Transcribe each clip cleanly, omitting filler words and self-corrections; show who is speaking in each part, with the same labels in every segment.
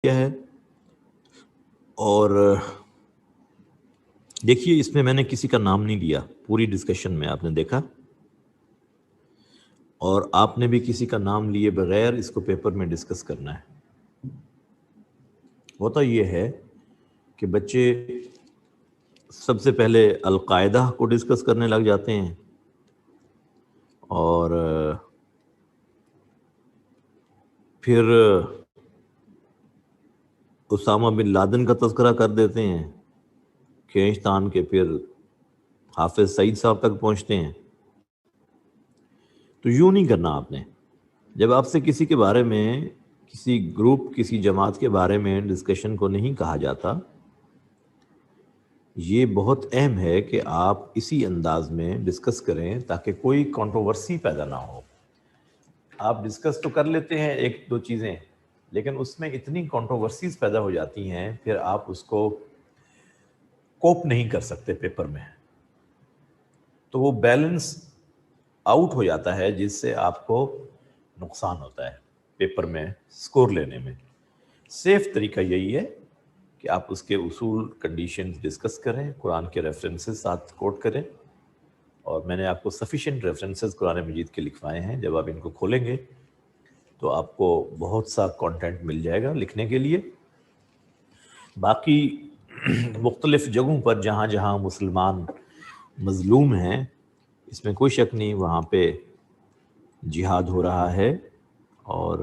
Speaker 1: ہے۔ اور دیکھیے اس میں نے کسی کا نام نہیں لیا پوری ڈسکشن میں، آپ نے دیکھا، اور آپ نے بھی کسی کا نام لیے بغیر اس کو پیپر میں ڈسکس کرنا ہے۔ ہوتا یہ ہے کہ بچے سب سے پہلے القاعدہ کو ڈسکس کرنے لگ جاتے ہیں، اور پھر اسامہ بن لادن کا تذکرہ کر دیتے ہیں، کھینچ تان کے پھر حافظ سعید صاحب تک پہنچتے ہیں۔ تو یوں نہیں کرنا آپ نے۔ جب آپ سے کسی کے بارے میں، کسی گروپ، کسی جماعت کے بارے میں ڈسکشن کو نہیں کہا جاتا، یہ بہت اہم ہے کہ آپ اسی انداز میں ڈسکس کریں تاکہ کوئی کنٹروورسی پیدا نہ ہو۔ آپ ڈسکس تو کر لیتے ہیں ایک دو چیزیں، لیکن اس میں اتنی کنٹروورسیز پیدا ہو جاتی ہیں، پھر آپ اس کو کوپ نہیں کر سکتے پیپر میں، تو وہ بیلنس آؤٹ ہو جاتا ہے، جس سے آپ کو نقصان ہوتا ہے پیپر میں سکور لینے میں۔ سیف طریقہ یہی ہے کہ آپ اس کے اصول، کنڈیشنز ڈسکس کریں، قرآن کے ریفرنسز ساتھ کوٹ کریں، اور میں نے آپ کو سفیشینٹ ریفرنسز قرآن مجید کے لکھوائے ہیں۔ جب آپ ان کو کھولیں گے تو آپ کو بہت سا کانٹینٹ مل جائے گا لکھنے کے لیے۔ باقی مختلف جگہوں پر جہاں جہاں مسلمان مظلوم ہیں، اس میں کوئی شک نہیں، وہاں پہ جہاد ہو رہا ہے، اور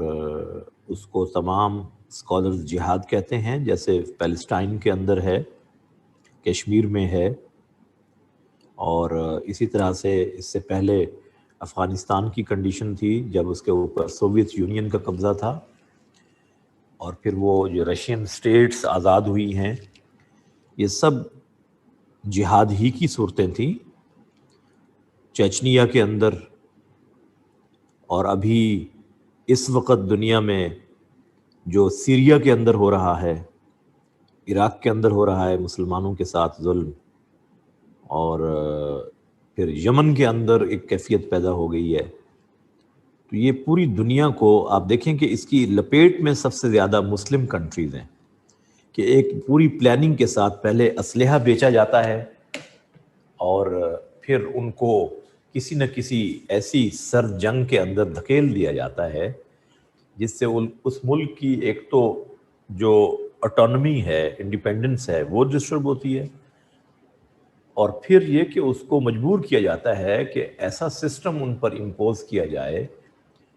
Speaker 1: اس کو تمام اسکالرز جہاد کہتے ہیں، جیسے پیلسٹائن کے اندر ہے، کشمیر میں ہے، اور اسی طرح سے اس سے پہلے افغانستان کی کنڈیشن تھی جب اس کے اوپر سوویت یونین کا قبضہ تھا، اور پھر وہ جو رشین سٹیٹس آزاد ہوئی ہیں، یہ سب جہاد ہی کی صورتیں تھیں۔ چیچنیا کے اندر، اور ابھی اس وقت دنیا میں جو سیریا کے اندر ہو رہا ہے، عراق کے اندر ہو رہا ہے مسلمانوں کے ساتھ ظلم، اور پھر یمن کے اندر ایک کیفیت پیدا ہو گئی ہے، تو یہ پوری دنیا کو آپ دیکھیں کہ اس کی لپیٹ میں سب سے زیادہ مسلم کنٹریز ہیں، کہ ایک پوری پلاننگ کے ساتھ پہلے اسلحہ بیچا جاتا ہے، اور پھر ان کو کسی نہ کسی ایسی سرد جنگ کے اندر دھکیل دیا جاتا ہے جس سے اس ملک کی ایک تو جو آٹونومی ہے، انڈیپینڈنس ہے، وہ ڈسٹرب ہوتی ہے، اور پھر یہ کہ اس کو مجبور کیا جاتا ہے کہ ایسا سسٹم ان پر امپوز کیا جائے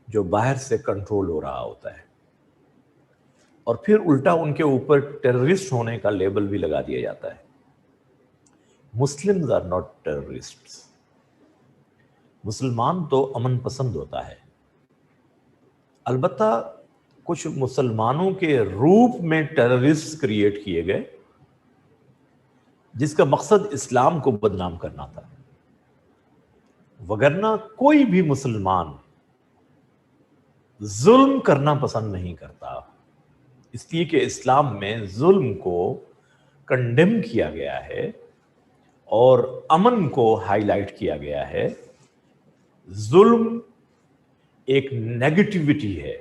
Speaker 1: جو باہر سے کنٹرول ہو رہا ہوتا ہے، اور پھر الٹا ان کے اوپر ٹیررسٹ ہونے کا لیبل بھی لگا دیا جاتا ہے۔ Muslims are not terrorists. مسلمان تو امن پسند ہوتا ہے، البتہ کچھ مسلمانوں کے روپ میں ٹیررسٹ کریٹ کیے گئے جس کا مقصد اسلام کو بدنام کرنا تھا، وگرنہ کوئی بھی مسلمان ظلم کرنا پسند نہیں کرتا، اس لیے کہ اسلام میں ظلم کو کنڈیم کیا گیا ہے اور امن کو ہائی لائٹ کیا گیا ہے۔ ظلم ایک نیگیٹیوٹی ہے،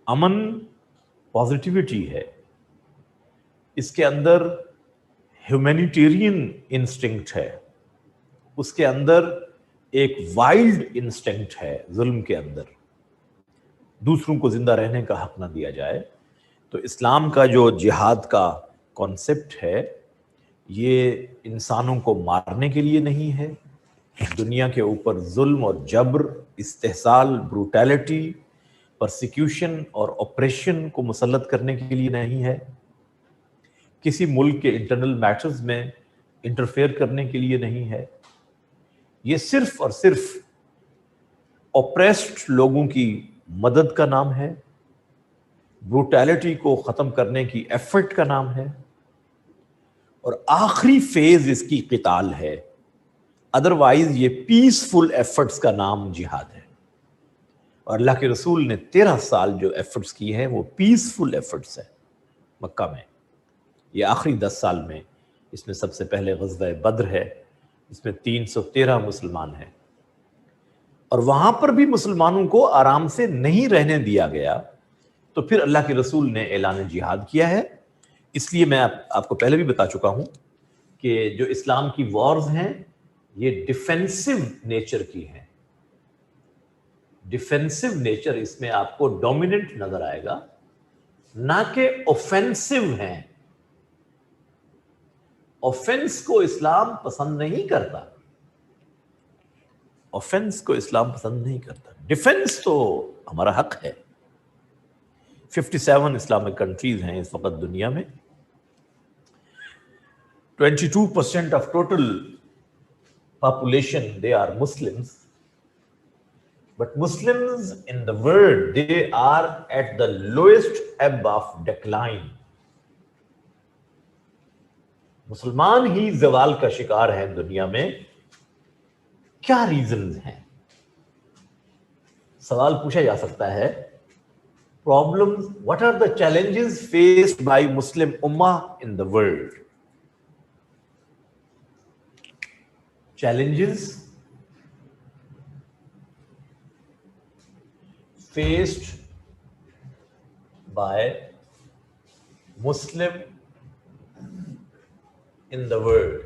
Speaker 1: امن پازیٹیوٹی ہے، اس کے اندر ہیومینیٹیرین انسٹنکٹ ہے، اس کے اندر ایک وائلڈ انسٹنکٹ ہے، ظلم کے اندر دوسروں کو زندہ رہنے کا حق نہ دیا جائے۔ تو اسلام کا جو جہاد کا کانسیپٹ ہے، یہ انسانوں کو مارنے کے لیے نہیں ہے، دنیا کے اوپر ظلم اور جبر، استحصال، بروٹیلٹی، پرسیکیوشن اور آپریشن کو مسلط کرنے کے لیے نہیں ہے، کسی ملک کے انٹرنل میٹرز میں انٹرفیئر کرنے کے لیے نہیں ہے، یہ صرف اور صرف اوپریسڈ لوگوں کی مدد کا نام ہے، بروٹیلٹی کو ختم کرنے کی ایفرٹ کا نام ہے، اور آخری فیز اس کی قتال ہے۔ ادروائز یہ پیسفل ایفرٹس کا نام جہاد ہے، اور اللہ کے رسول نے 13 سال جو ایفرٹس کی ہیں وہ پیسفل ایفرٹس ہیں مکہ میں۔ یہ آخری 10 سال میں، اس میں سب سے پہلے غزوہ بدر ہے، اس میں 313 مسلمان ہیں، اور وہاں پر بھی مسلمانوں کو آرام سے نہیں رہنے دیا گیا، تو پھر اللہ کے رسول نے اعلان جہاد کیا ہے. اس لیے میں آپ کو پہلے بھی بتا چکا ہوں کہ جو اسلام کی وارز ہیں یہ ڈیفینسو نیچر کی ہیں. ڈیفینسو نیچر اس میں آپ کو ڈومیننٹ نظر آئے گا, نہ کہ اوفینسو ہیں. اوفینس کو اسلام پسند نہیں کرتا, اوفینس کو اسلام پسند نہیں کرتا. ڈیفینس تو ہمارا حق ہے. 57 اسلامک کنٹریز ہیں اس وقت دنیا میں. 22% of total population, they are Muslims. But Muslims in the world, they are at the lowest ebb of decline. مسلمان ہی زوال کا شکار ہیں دنیا میں. کیا ریزنز ہیں؟ سوال پوچھا جا سکتا ہے. Problems, what are the challenges faced by Muslim Ummah in the world? Challenges faced by Muslim in the world.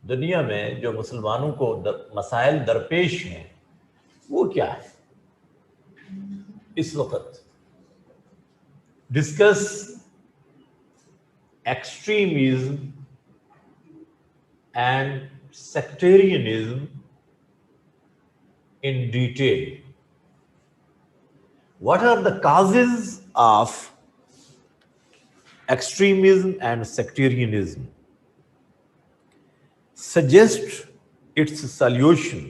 Speaker 1: دنیا میں جو مسلمانوں کو مسائل درپیش ہیں وہ کیا ہے اس وقت؟ Discuss extremism and sectarianism in detail. What are the causes of extremism and sectarianism? Suggest its solution.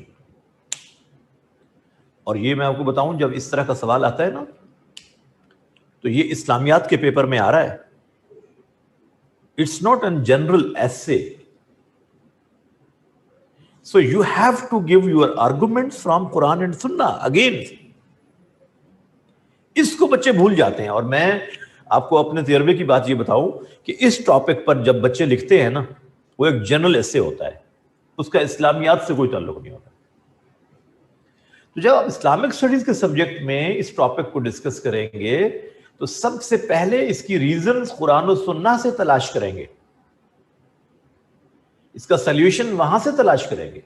Speaker 1: اور یہ میں آپ کو بتاؤں, جب اس طرح کا سوال آتا ہے نا تو یہ اسلامیات کے پیپر میں آ رہا ہے. It's not a general essay. So you have to give your arguments from Quran and Sunnah. Again, اس کو بچے بھول جاتے ہیں. اور میں آپ کو اپنے تجربے کی بات یہ بتاؤں کہ اس ٹاپک پر جب بچے لکھتے ہیں نا, وہ ایک جنرل ایسے ہوتا ہے, اس کا اسلامیات سے کوئی تعلق نہیں ہوتا. تو جب آپ اسلامک اسٹڈیز کے سبجیکٹ میں اس ٹاپک کو ڈسکس کریں گے تو سب سے پہلے اس کی ریزنز قرآن و سنہ سے تلاش کریں گے, اس کا سلیوشن وہاں سے تلاش کریں گے.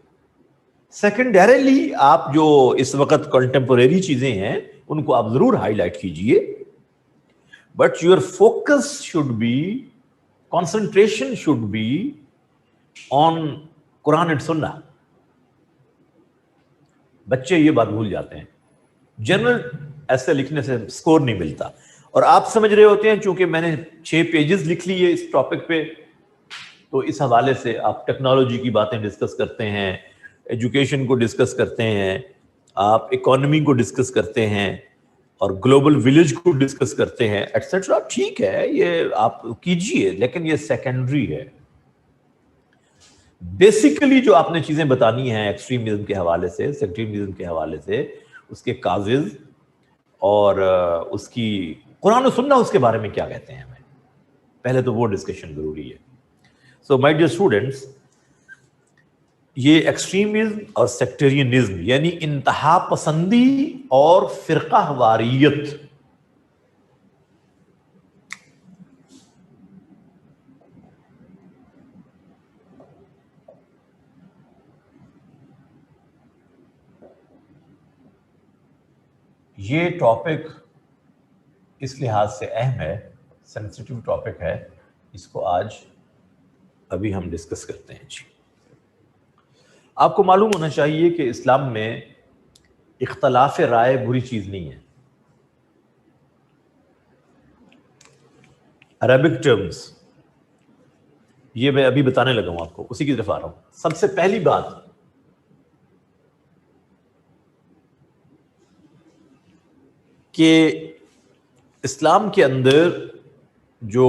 Speaker 1: سیکنڈریلی آپ جو اس وقت کنٹمپوریری چیزیں ہیں ان کو آپ ضرور ہائی لائٹ کیجئے, but your focus should be, concentration should be on Quran and Sunnah. بچے یہ بات بھول جاتے ہیں. جنرل ایسے لکھنے سے سکور نہیں ملتا. اور آپ سمجھ رہے ہوتے ہیں چونکہ میں نے 6 پیجز لکھ لیے اس ٹاپک پہ, تو اس حوالے سے آپ ٹیکنالوجی کی باتیں ڈسکس کرتے ہیں, ایجوکیشن کو ڈسکس کرتے ہیں, آپ اکانومی کو ڈسکس کرتے ہیں, اور گلوبل ولیج کو ڈسکس کرتے ہیں ایٹسیٹرا. ٹھیک ہے, یہ آپ کیجئے, لیکن یہ سیکنڈری ہے. بیسیکلی جو آپ نے چیزیں بتانی ہیں ایکسٹریمزم کے حوالے سے, سیکٹریزم کے حوالے سے, اس کے کازز اور اس کی قرآن و سنہ اس کے بارے میں کیا کہتے ہیں, ہمیں پہلے تو وہ ڈسکشن ضروری ہے. سو مائی ڈیئر اسٹوڈنٹس, یہ ایکسٹریمزم اور سیکٹرینزم یعنی انتہا پسندی اور فرقہ واریت, یہ ٹاپک اس لحاظ سے اہم ہے, سینسٹیو ٹاپک ہے, اس کو آج ابھی ہم ڈسکس کرتے ہیں. جی, آپ کو معلوم ہونا چاہیے کہ اسلام میں اختلاف رائے بری چیز نہیں ہے. عربک ٹرمز یہ میں ابھی بتانے لگا ہوں آپ کو, اسی کی طرف آ رہا ہوں. سب سے پہلی بات, کہ اسلام کے اندر جو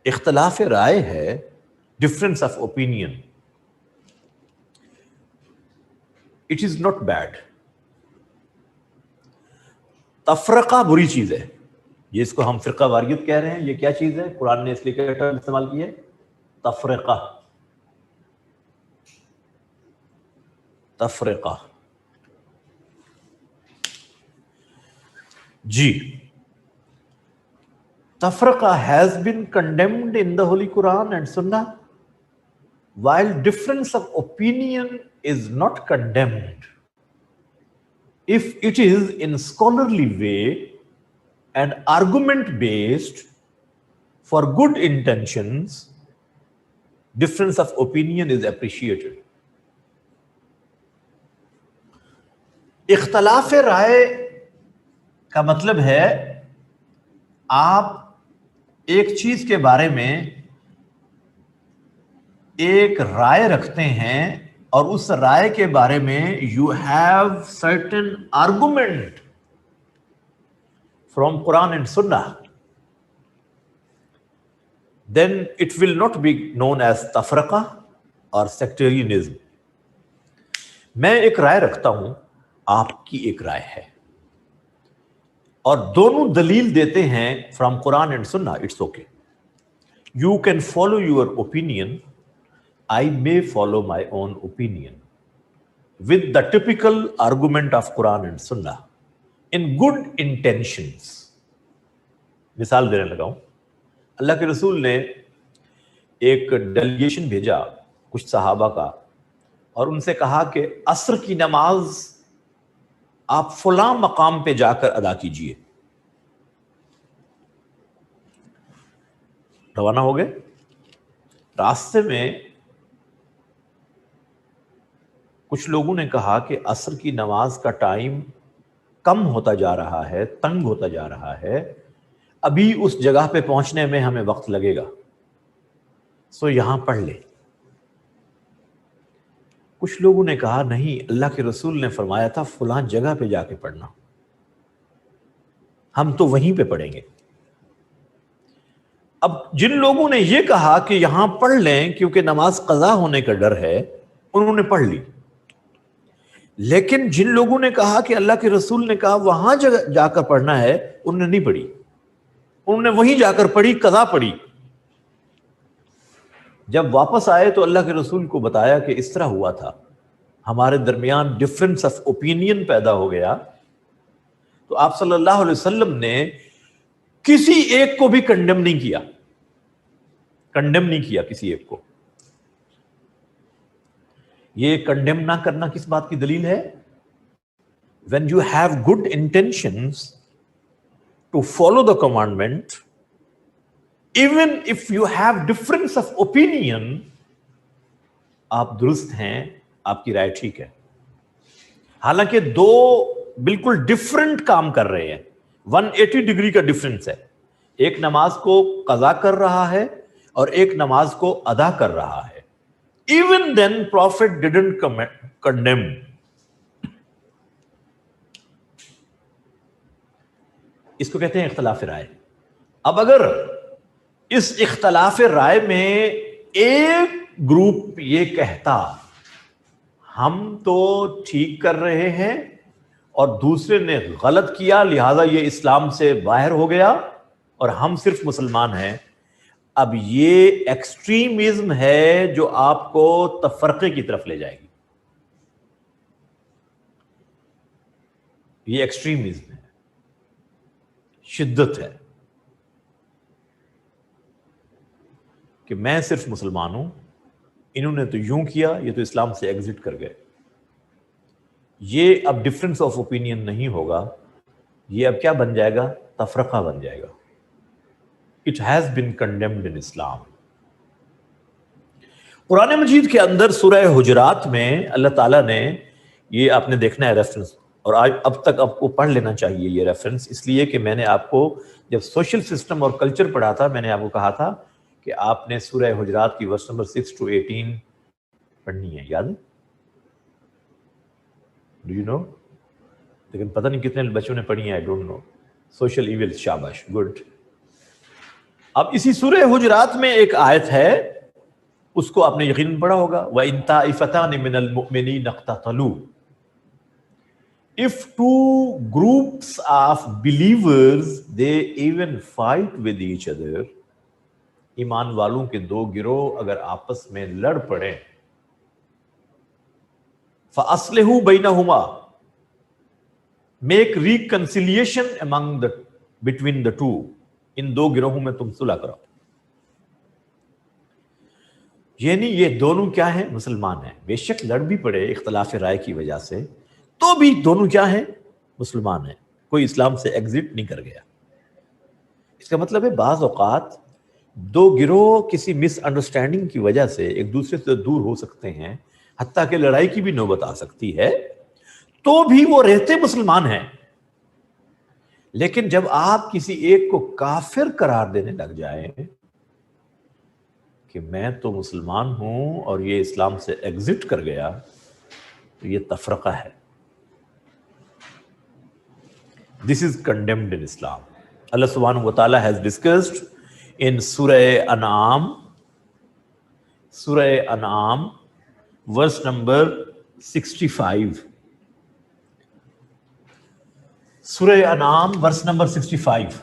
Speaker 1: اختلاف رائے ہے, difference of opinion, it is not bad. تفرقہ بری چیز ہے. یہ اس کو ہم فرقہ واریت کہہ رہے ہیں. یہ کیا چیز ہے؟ قرآن نے اس لیے کیا ٹرم استعمال کی ہے, تفرقہ. تفرقہ جی tafraqa has been condemned in the Holy Quran and Sunnah, while difference of opinion is not condemned if it is in scholarly way and argument based for good intentions. Difference of opinion is appreciated. اختلاف رائے کا مطلب ہے آپ ایک چیز کے بارے میں ایک رائے رکھتے ہیں اور اس رائے کے بارے میں you have certain argument from Quran and سنہ, then it will not be known as تفرقہ اور sectarianism. میں ایک رائے رکھتا ہوں, آپ کی ایک رائے ہے, اور دونوں دلیل دیتے ہیں from Quran and Sunnah, it's okay. You can follow your opinion, I may follow my own opinion with the typical argument of Quran and Sunnah in good intentions. مثال دینے لگا ہوں, اللہ کے رسول نے ایک ڈیلیگیشن بھیجا کچھ صحابہ کا, اور ان سے کہا کہ عصر کی نماز آپ فلاں مقام پہ جا کر ادا کیجئے. روانہ ہو گئے. راستے میں کچھ لوگوں نے کہا کہ عصر کی نماز کا ٹائم کم ہوتا جا رہا ہے, تنگ ہوتا جا رہا ہے, ابھی اس جگہ پہ پہنچنے میں ہمیں وقت لگے گا, سو یہاں پڑھ لے. کچھ لوگوں نے کہا نہیں, اللہ کے رسول نے فرمایا تھا فلاں جگہ پہ جا کے پڑھنا, ہم تو وہیں پہ پڑھیں گے. اب جن لوگوں نے یہ کہا کہ یہاں پڑھ لیں کیونکہ نماز قضا ہونے کا ڈر ہے, انہوں نے پڑھ لی. لیکن جن لوگوں نے کہا کہ اللہ کے رسول نے کہا وہاں جا کر پڑھنا ہے, انہوں نے نہیں پڑھی, انہوں نے وہیں جا کر پڑھی, قضا پڑھی. جب واپس آئے تو اللہ کے رسول کو بتایا کہ اس طرح ہوا تھا, ہمارے درمیان ڈفرنس آف اوپینین پیدا ہو گیا. تو آپ صلی اللہ علیہ وسلم نے کسی ایک کو بھی کنڈیم نہیں کیا کسی ایک کو. یہ کنڈیم نہ کرنا کس بات کی دلیل ہے؟ when you have good intentions to follow the commandment, even if you have difference of opinion, آپ درست ہیں, آپ کی رائے ٹھیک ہے. حالانکہ دو بالکل ڈفرنٹ کام کر رہے ہیں, 180 ڈگری کا ڈفرنس ہے. ایک نماز کو قضا کر رہا ہے اور ایک نماز کو ادا کر رہا ہے. Even then, Prophet didn't condemn. اس کو کہتے ہیں اختلاف رائے. اب اگر اس اختلاف رائے میں ایک گروپ یہ کہتا ہم تو ٹھیک کر رہے ہیں اور دوسرے نے غلط کیا لہذا یہ اسلام سے باہر ہو گیا اور ہم صرف مسلمان ہیں, اب یہ ایکسٹریمزم ہے جو آپ کو تفرقے کی طرف لے جائے گی. یہ ایکسٹریمزم ہے, شدت ہے کہ میں صرف مسلمان ہوں, انہوں نے تو یوں کیا, یہ تو اسلام سے ایگزٹ کر گئے. یہ اب ڈفرنس آف اوپینین نہیں ہوگا, یہ اب کیا بن جائے گا؟ تفرقہ بن جائے گا. It has been condemned in Islam. قرآن مجید کے اندر سورہ حجرات میں اللہ تعالیٰ نے, یہ آپ نے دیکھنا ہے ریفرنس, اور اب تک آپ کو پڑھ لینا چاہیے یہ ریفرنس, اس لیے کہ میں نے آپ کو جب سوشل سسٹم اور کلچر پڑھا تھا میں نے آپ کو کہا تھا کہ آپ نے سورہ حجرات کی ورس نمبر 6 to 18 پڑھنی ہے, یاد ہے؟ Do you know? لیکن پتہ نہیں کتنے بچوں نے پڑھی ہے, I don't know. Social event, شاباش, گڈ. اب اسی سورہ حجرات میں ایک آیت ہے, اس کو آپ نے یقیناً پڑھا ہوگا, وَإِن طَائِفَتَانِ مِنَ الْمُؤْمِنِينَ اقْتَتَلُوا. If two groups of believers they even fight with each other, ایمان والوں کے دو گروہ اگر آپس میں لڑ پڑیں, فَأَصْلِحُوا بَيْنَهُمَا, make reconciliation among between the two, ان دو گروہوں میں تم صلح کراؤ. یعنی یہ دونوں کیا ہیں؟ مسلمان ہیں. بے شک لڑ بھی پڑے اختلاف رائے کی وجہ سے، تو بھی دونوں کیا ہیں؟ مسلمان ہیں. کوئی اسلام سے ایگزٹ نہیں کر گیا. اس کا مطلب ہے بعض اوقات دو گروہ کسی مس انڈرسٹینڈنگ کی وجہ سے ایک دوسرے سے دور ہو سکتے ہیں، حتیٰ کہ لڑائی کی بھی نوبت آ سکتی ہے، تو بھی وہ رہتے مسلمان ہیں. لیکن جب آپ کسی ایک کو کافر قرار دینے لگ جائیں کہ میں تو مسلمان ہوں اور یہ اسلام سے ایگزٹ کر گیا، تو یہ تفرقہ ہے. This is condemned in Islam. Allah subhanahu wa ta'ala has discussed in Surah An'am, verse number 65. Surah An'am, verse number 65.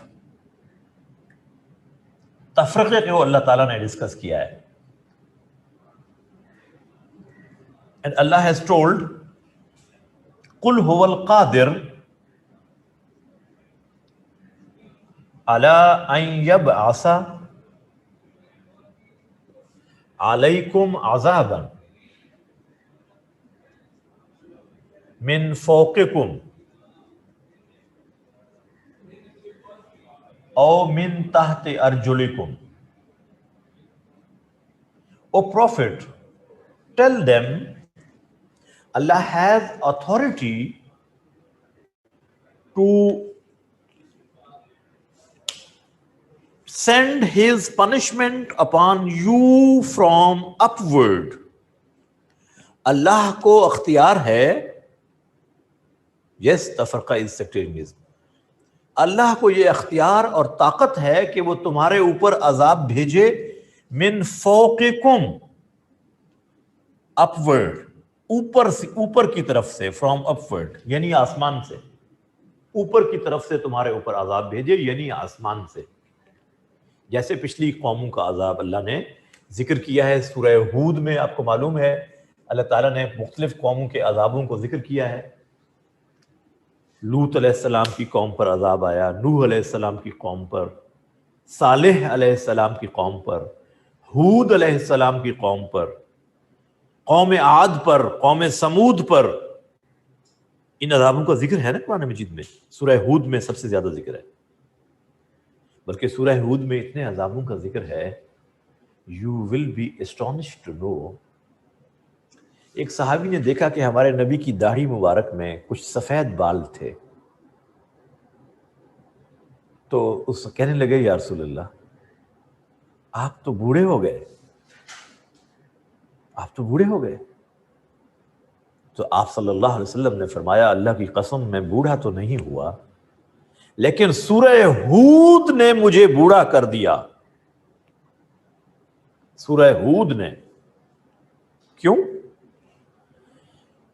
Speaker 1: تفرقے کو اللہ تعالیٰ نے ڈسکس کیا ہے. And Allah has told, قُلْ هُوَ الْقَادِرُ عَلَىٰ أَن يَبْعَثَ عَلَيْكُمْ عَذَابًا مِّن فَوْقِكُمْ أَوْ مِن تَحْتِ أَرْجُلِكُمْ. O Prophet, tell them, Allah has authority to send His punishment upon you from upward. اللہ کو اختیار ہے. Yes, تفرقہ is sectarianism. اللہ کو یہ اختیار اور طاقت ہے کہ وہ تمہارے اوپر عذاب بھیجے من فوقکم، upward، اوپر کی طرف سے، from upward یعنی آسمان سے، اوپر کی طرف سے تمہارے اوپر عذاب بھیجے یعنی آسمان سے. جیسے پچھلی قوموں کا عذاب اللہ نے ذکر کیا ہے سورہ ہود میں. آپ کو معلوم ہے اللہ تعالیٰ نے مختلف قوموں کے عذابوں کو ذکر کیا ہے. لوط علیہ السلام کی قوم پر عذاب آیا، نوح علیہ السلام کی قوم پر، صالح علیہ السلام کی قوم پر، ہود علیہ السلام کی قوم پر، قوم عاد پر، قوم سمود پر. ان عذابوں کا ذکر ہے نا قرآن مجید میں. سورہ ہود میں سب سے زیادہ ذکر ہے، بلکہ سورہ ہود میں اتنے عذابوں کا ذکر ہے. You will be astonished to know. ایک صحابی نے دیکھا کہ ہمارے نبی کی داڑھی مبارک میں کچھ سفید بال تھے، تو اس کہنے لگے یا رسول اللہ آپ تو بوڑھے ہو گئے، آپ تو بوڑھے ہو گئے. تو آپ صلی اللہ علیہ وسلم نے فرمایا اللہ کی قسم میں بوڑھا تو نہیں ہوا، لیکن سورہ ہود نے مجھے بوڑھا کر دیا. سورہ ہود نے. کیوں؟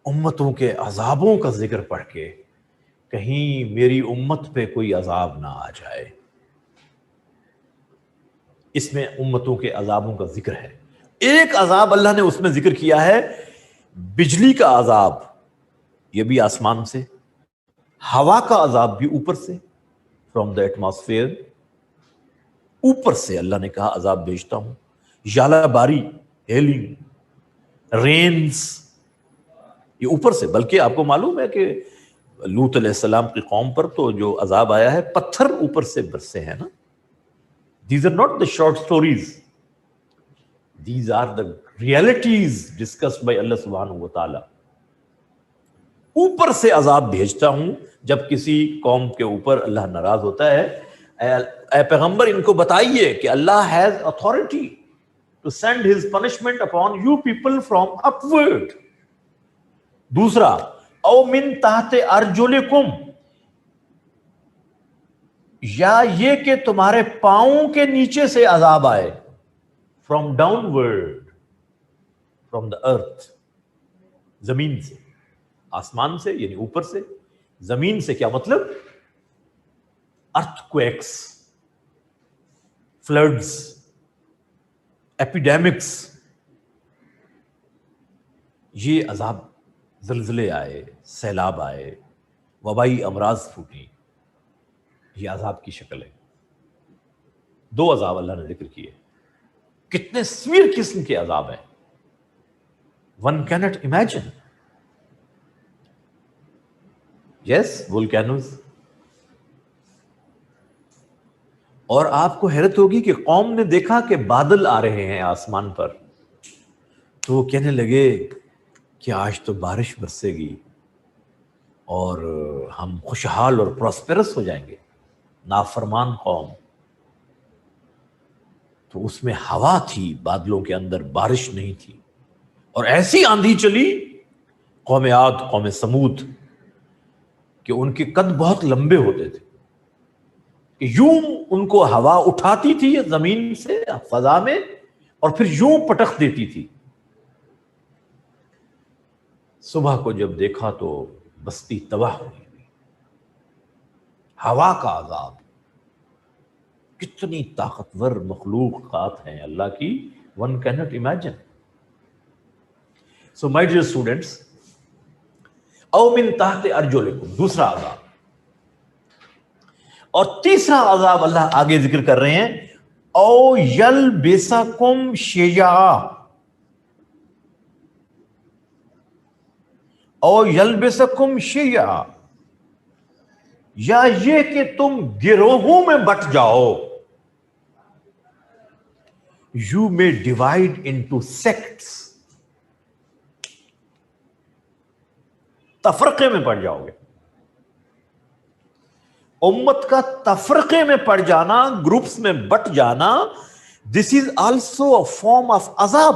Speaker 1: امتوں کے عذابوں کا ذکر پڑھ کے کہیں میری امت پہ کوئی عذاب نہ آ جائے. اس میں امتوں کے عذابوں کا ذکر ہے. ایک عذاب اللہ نے اس میں ذکر کیا ہے، بجلی کا عذاب، یہ بھی آسمان سے. ہوا کا عذاب بھی اوپر سے، فرام دا ایٹماسفیئر، اوپر سے اللہ نے کہا عذاب بھیجتا ہوں. ژالہ باری، ہیلنگ، رینز، یہ اوپر سے. بلکہ آپ کو معلوم ہے کہ لوط علیہ السلام کی قوم پر تو جو عذاب آیا ہے پتھر اوپر سے برسے ہیں نا. These are not the short stories. These are the realities discussed by Allah subhanahu wa ta'ala. اوپر سے عذاب بھیجتا ہوں جب کسی قوم کے اوپر اللہ ناراض ہوتا ہے. اے پیغمبر ان کو بتائیے کہ اللہ has authority to send his punishment upon you people from upward. دوسرا، او من تحت ارجلکم، یا یہ کہ تمہارے پاؤں کے نیچے سے عذاب آئے. From downward, from the earth, زمین سے. آسمان سے یعنی اوپر سے، زمین سے کیا مطلب؟ ارتھ کویکس، فلڈز، ایپیڈیمکس، یہ عذاب، زلزلے آئے، سیلاب آئے، وبائی امراض پھوٹیں، یہ عذاب کی شکل ہے۔ دو عذاب اللہ نے ذکر کیے، کتنے سویر قسم کے عذاب ہیں، one can't imagine. Yes, volcanoes۔ اور آپ کو حیرت ہوگی کہ قوم نے دیکھا کہ بادل آ رہے ہیں آسمان پر، تو وہ کہنے لگے کہ آج تو بارش برسے گی اور ہم خوشحال اور پراسپیرس ہو جائیں گے۔ نافرمان قوم، تو اس میں ہوا تھی بادلوں کے اندر، بارش نہیں تھی، اور ایسی آندھی چلی قوم عاد، قوم سمود، کہ ان کے قد بہت لمبے ہوتے تھے، کہ یوں ان کو ہوا اٹھاتی تھی زمین سے فضا میں اور پھر یوں پٹخ دیتی تھی۔ صبح کو جب دیکھا تو بستی تباہ ہوئی ہوئی۔ ہوا کا عذاب، کتنی طاقتور مخلوقات ہیں اللہ کی، one can't imagine. So my dear students, او من تحت ارجلکم، دوسرا عذاب۔ اور تیسرا عذاب اللہ آگے ذکر کر رہے ہیں، او یلبسکم شیعا، او یلبسکم شیعا، یا یہ کہ تم گروہوں میں بٹ جاؤ۔ You may divide into sects، تفرقے میں پڑ جاؤ گے۔ امت کا تفرقے میں پڑ جانا، گروپس میں بٹ جانا، this is also a form of عذاب۔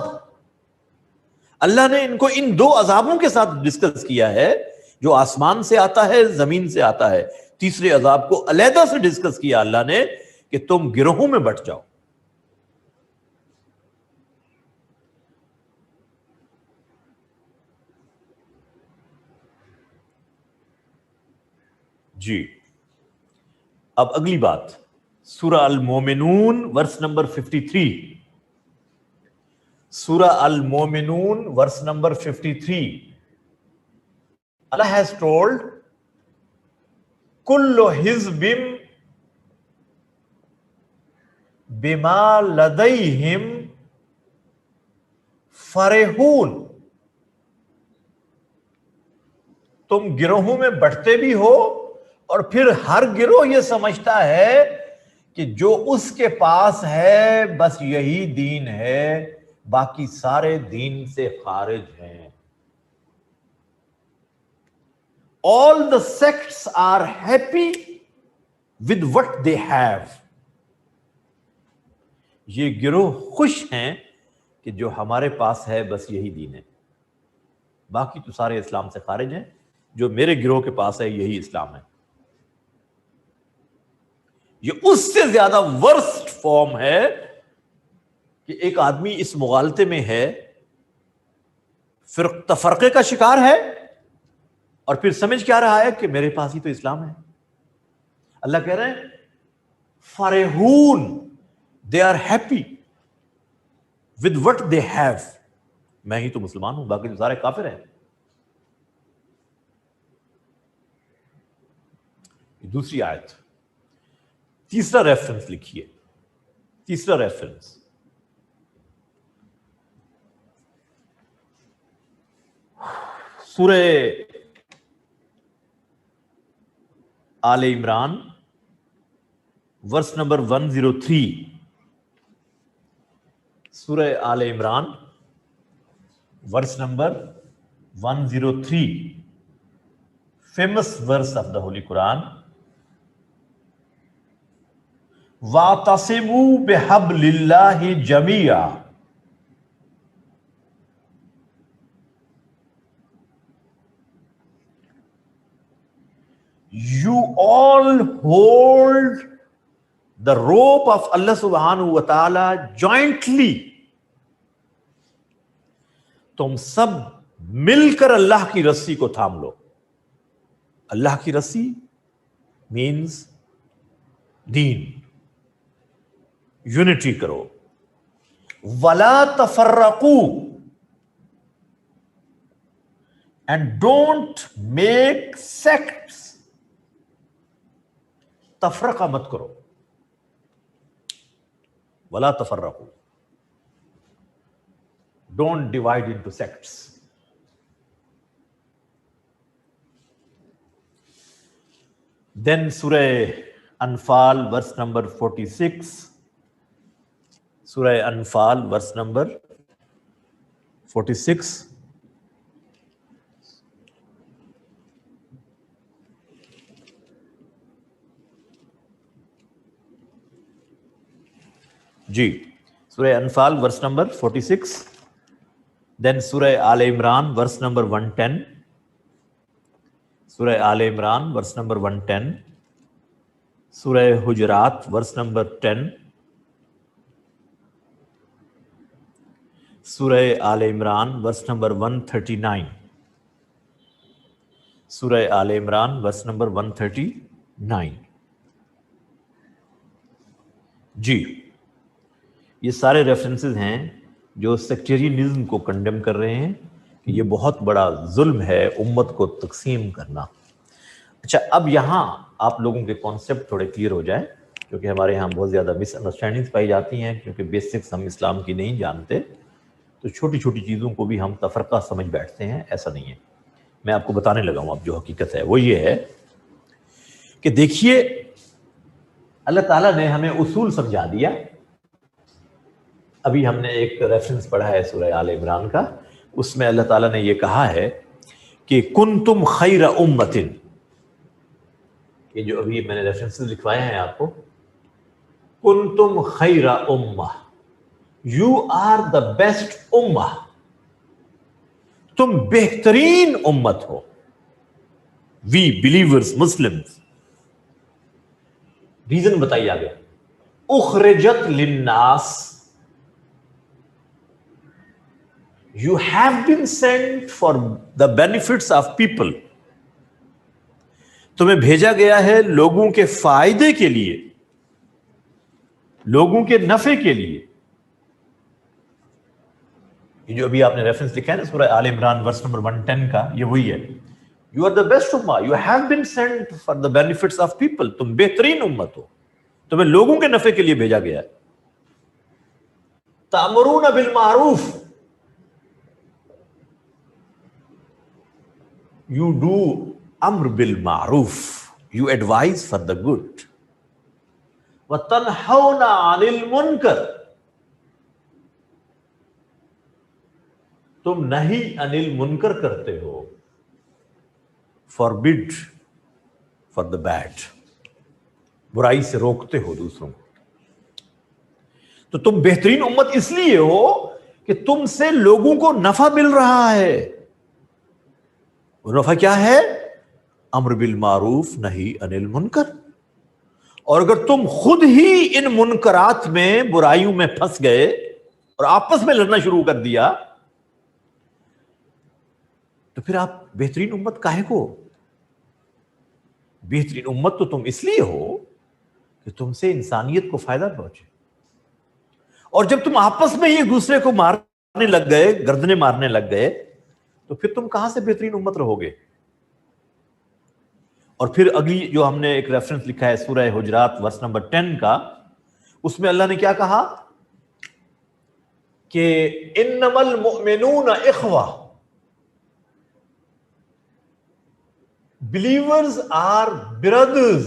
Speaker 1: اللہ نے ان کو ان دو عذابوں کے ساتھ ڈسکس کیا ہے، جو آسمان سے آتا ہے، زمین سے آتا ہے۔ تیسرے عذاب کو علیحدہ سے ڈسکس کیا اللہ نے کہ تم گروہوں میں بٹ جاؤ۔ جی، اب اگلی بات، سورہ المومنون ورس نمبر 53۔ سورہ Al-Muminun verse number 53۔ Allah has told, کل حزب بما لدیہم فرحون۔ تم گروہوں میں بٹتے بھی ہو اور پھر ہر گروہ یہ سمجھتا ہے کہ جو اس کے پاس ہے بس یہی دین ہے، باقی سارے دین سے خارج ہیں۔ All the sects are happy with what they have۔ یہ گروہ خوش ہیں کہ جو ہمارے پاس ہے بس یہی دین ہے، باقی تو سارے اسلام سے خارج ہیں، جو میرے گروہ کے پاس ہے یہی اسلام ہے۔ یہ اس سے زیادہ ورسٹ فارم ہے کہ ایک آدمی اس مغالطے میں ہے، تفرقے کا شکار ہے، اور پھر سمجھ کیا رہا ہے کہ میرے پاس ہی تو اسلام ہے۔ اللہ کہہ رہے ہیں فرحون، they are happy with what they have۔ میں ہی تو مسلمان ہوں، باقی تو سارے کافر ہیں۔ دوسری آیت، تیسرا ریفرنس لکھیے، تیسرا ریفرنس سورہ Al Imran verse number 103۔ Surah Al Imran verse number 103، famous verse of the holy Quran. وَاعْتَصِمُوا بِحَبْلِ اللَّهِ جَمِيعًا۔ You all hold the rope of Allah subhanahu wa ta'ala jointly۔ تم سب مل کر اللہ کی رسی کو تھام لو۔ اللہ کی رسی means دین، یونٹی کرو۔ وَلَا تَفَرَّقُوا، and don't make sects۔ تفرقہ مت کرو، ولا تفرقوا، ڈونٹ ڈیوائڈ انٹو سیکٹس. دین سورہ انفال ورس نمبر 46، سورہ انفال ورس نمبر 46. جی، سورہ انفال ورس نمبر 46. دین سورہ آل عمران ورس نمبر 110، سورہ آل عمران ورس نمبر 110، سورہ حجرات ورس نمبر 10، سورہ آل عمران ورس نمبر 139، سورہ آل عمران ورس نمبر 139. جی، یہ سارے ریفرنسز ہیں جو سیکٹیرینزم کو کنڈیم کر رہے ہیں کہ یہ بہت بڑا ظلم ہے امت کو تقسیم کرنا. اچھا، اب یہاں آپ لوگوں کے کانسیپٹ تھوڑے کلیئر ہو جائیں، کیونکہ ہمارے یہاں بہت زیادہ مس انڈرسٹینڈنگز پائی جاتی ہیں، کیونکہ بیسکس ہم اسلام کی نہیں جانتے، تو چھوٹی چھوٹی چیزوں کو بھی ہم تفرقہ سمجھ بیٹھتے ہیں. ایسا نہیں ہے. میں آپ کو بتانے لگا ہوں اب جو حقیقت ہے وہ یہ ہے کہ دیکھیے، اللہ تعالیٰ نے ہمیں اصول سمجھا دیا. ابھی ہم نے ایک ریفرنس پڑھا ہے سورہ آل عمران کا، اس میں اللہ تعالیٰ نے یہ کہا ہے کہ کنتم خیر امت، یہ جو ابھی میں نے ریفرنسز لکھوائے ہیں آپ کو، کنتم خیر امہ، یو آر دا بیسٹ امہ، تم بہترین امت ہو. وی بلیورز، مسلمز. ریزن بتائی آگے، اخرجت للناس، you have been sent for the benefits of people. تمہیں بھیجا گیا ہے لوگوں کے فائدے کے لیے، لوگوں کے نفع کے لیے. یہ جو ابھی آپ نے ریفرنس لکھا ہے نا سورہ آل عمران ورس نمبر 110 کا، یہ وہی ہے. You are the best ummah. You have been sent for the benefits of people. تم بہترین امت ہو، تمہیں لوگوں کے نفع کے لیے بھیجا گیا ہے. تأمرون بالمعروف، you do amr bil ma'ruf, you advise for the good. وَتَنْحَوْنَ عَنِ الْمُنْكَرِ، تم نہیں عن المنکر کرتے ہو، forbid for the bad، برائی سے روکتے ہو دوسروں کو. تو تم بہترین امت اس لیے ہو کہ تم سے لوگوں کو نفع مل رہا ہے. نفع کیا ہے؟ امر بالمعروف، نہی عن المنکر. اور اگر تم خود ہی ان منکرات میں، برائیوں میں پھنس گئے اور آپس میں لڑنا شروع کر دیا، تو پھر آپ بہترین امت کاہے کو؟ بہترین امت تو تم اس لیے ہو کہ تم سے انسانیت کو فائدہ پہنچے. اور جب تم آپس میں ایک دوسرے کو مارنے لگ گئے، گردنیں مارنے لگ گئے، تو پھر تم کہاں سے بہترین امت رہو گے؟ اور پھر اگلی جو ہم نے ایک ریفرنس لکھا ہے سورہ حجرات ورس نمبر 10 کا، اس میں اللہ نے کیا کہا کہ انما المؤمنون اخوہ، believers are brothers.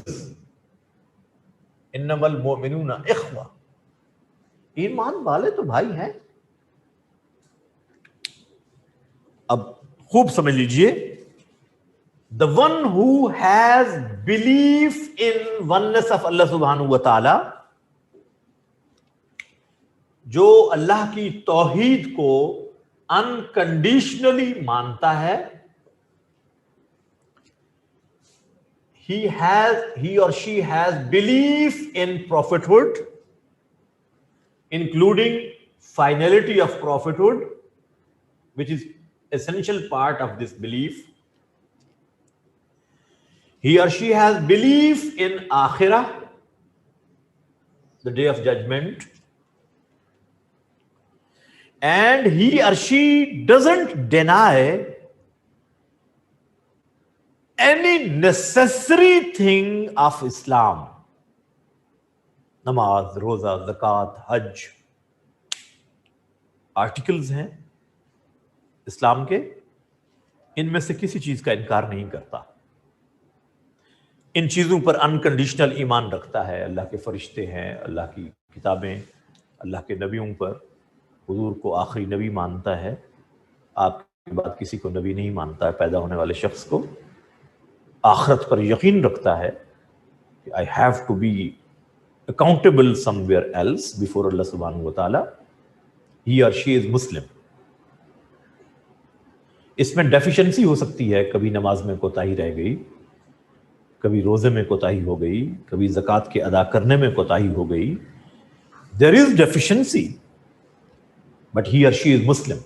Speaker 1: انما المؤمنون اخوہ، ایمان والے تو بھائی ہیں. اب خوب سمجھ لیجئے، the one who has belief in oneness of Allah subhanahu wa ta'ala، جو اللہ کی توحید کو unconditionally مانتا ہے، he or she has belief in prophethood, including finality of prophethood, which is essential part of this belief. He or she has belief in Akhirah, the day of judgment, and he or she doesn't deny any necessary thing of Islam. نماز، روزہ، زکوٰۃ، حج articles ہیں اسلام کے، ان میں سے کسی چیز کا انکار نہیں کرتا، ان چیزوں پر انکنڈیشنل ایمان رکھتا ہے. اللہ کے فرشتے ہیں، اللہ کی کتابیں، اللہ کے نبیوں پر، حضور کو آخری نبی مانتا ہے، آپ کے بعد کسی کو نبی نہیں مانتا ہے پیدا ہونے والے شخص کو. آخرت پر یقین رکھتا ہے کہ I have to be accountable somewhere else before اللہ سبحانہ و تعالی. He or she is Muslim. اس میں ڈیفیشنسی ہو سکتی ہے، کبھی نماز میں کوتاہی رہ گئی، کبھی روزے میں کوتاہی ہو گئی، کبھی زکوٰۃ کے ادا کرنے میں کوتاہی ہو گئی. There is deficiency, but he or she is Muslim.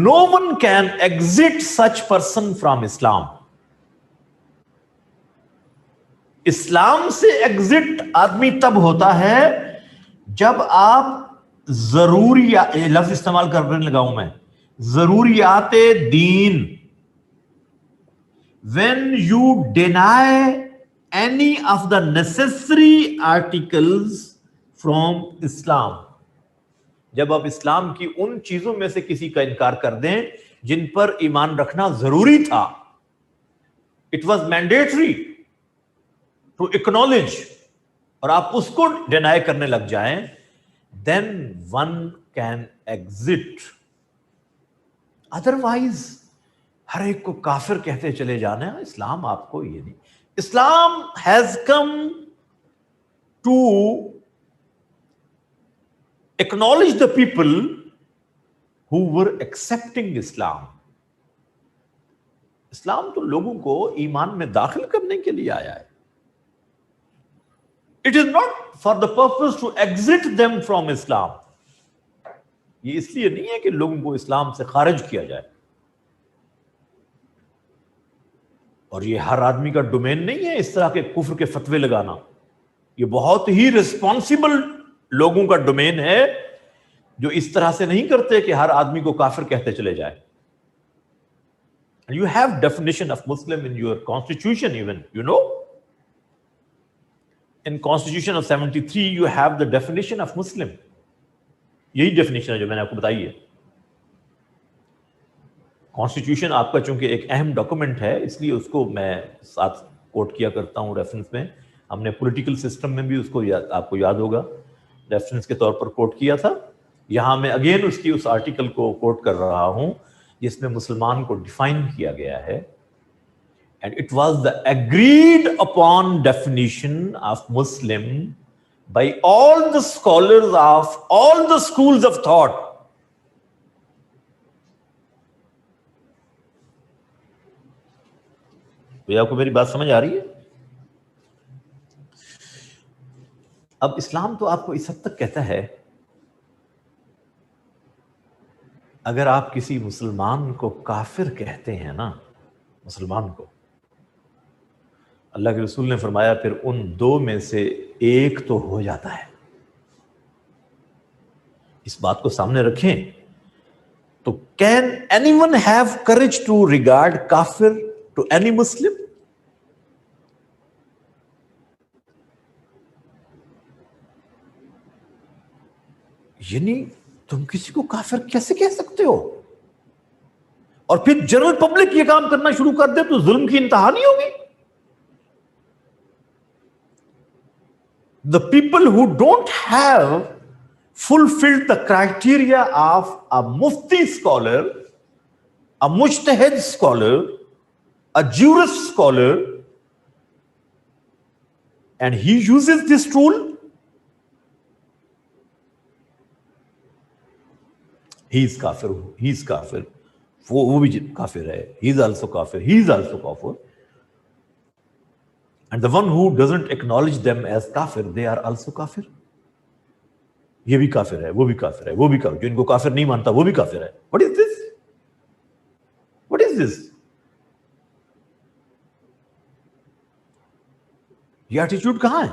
Speaker 1: No one can exit such person from Islam. اسلام سے ایگزٹ آدمی تب ہوتا ہے جب آپ ضروریات، لفظ استعمال کرنے لگا ہوں میں، ضروریات دین، when you deny any of the necessary articles from Islam، جب آپ اسلام کی ان چیزوں میں سے کسی کا انکار کر دیں جن پر ایمان رکھنا ضروری تھا، it was mandatory to acknowledge, اور آپ اس کو ڈینائی کرنے لگ جائیں، then one can exit. Otherwise ہر ایک کو کافر کہتے چلے جانا، اسلام آپ کو یہ نہیں. Islam has come to acknowledge the people who were accepting Islam. اسلام تو لوگوں کو ایمان میں داخل کرنے کے لیے آیا ہے. It is not for the purpose to exit them from Islam. یہ اس لیے نہیں ہے کہ لوگوں کو اسلام سے خارج کیا جائے. اور یہ ہر آدمی کا ڈومین نہیں ہے اس طرح کے کفر کے فتوے لگانا. یہ بہت ہی ریسپانسبل لوگوں کا ڈومین ہے جو اس طرح سے نہیں کرتے کہ ہر آدمی کو کافر کہتے چلے جائے. You have definition of Muslim in your constitution even, you know. In Constitution of 73 you have the definition of Muslim. یہی ڈیفینیشن ہے جو میں نے آپ کو بتائی ہے. کانسٹیٹیوشن آپ کا چونکہ ایک اہم ڈاکومنٹ ہے اس لیے اس کو میں ساتھ کوٹ کیا کرتا ہوں ریفرنس میں. ہم نے پولیٹیکل سسٹم میں بھی اس کو آپ کو یاد ہوگا ریفرنس کے طور پر کوٹ کیا تھا. یہاں میں اگین اس آرٹیکل کو کوٹ کر رہا ہوں جس میں مسلمان کو ڈیفائن کیا گیا ہے. And it was the agreed upon definition of Muslim by all the scholars of all the schools of thought. تو آپ کو میری بات سمجھ آ رہی ہے؟ اب اسلام تو آپ کو اس حد تک کہتا ہے اگر آپ کسی مسلمان کو کافر کہتے ہیں نا، مسلمان کو، اللہ کے رسول نے فرمایا پھر ان دو میں سے ایک تو ہو جاتا ہے. اس بات کو سامنے رکھیں تو can anyone have courage to regard کافر ٹو اینی مسلم؟ یعنی تم کسی کو کافر کیسے کہہ سکتے ہو؟ اور پھر جنرل پبلک یہ کام کرنا شروع کر دے تو ظلم کی انتہا نہیں ہوگی. The people who don't have fulfilled the criteria of a mufti scholar, a mujtahid scholar, a jurist scholar, and he uses this tool, he is kafir. He is kafir. وہ بھی کافر ہے. He is also kafir. He is also kafir. And the one who doesn't acknowledge them as kafir, they are also kafir. یہ بھی کافر ہے، وہ بھی کافر ہے، وہ بھی کافر، جو ان کو کافر نہیں مانتا وہ بھی کافر ہے. What is this? What is this? یہ ایٹیٹیوڈ کہاں ہے؟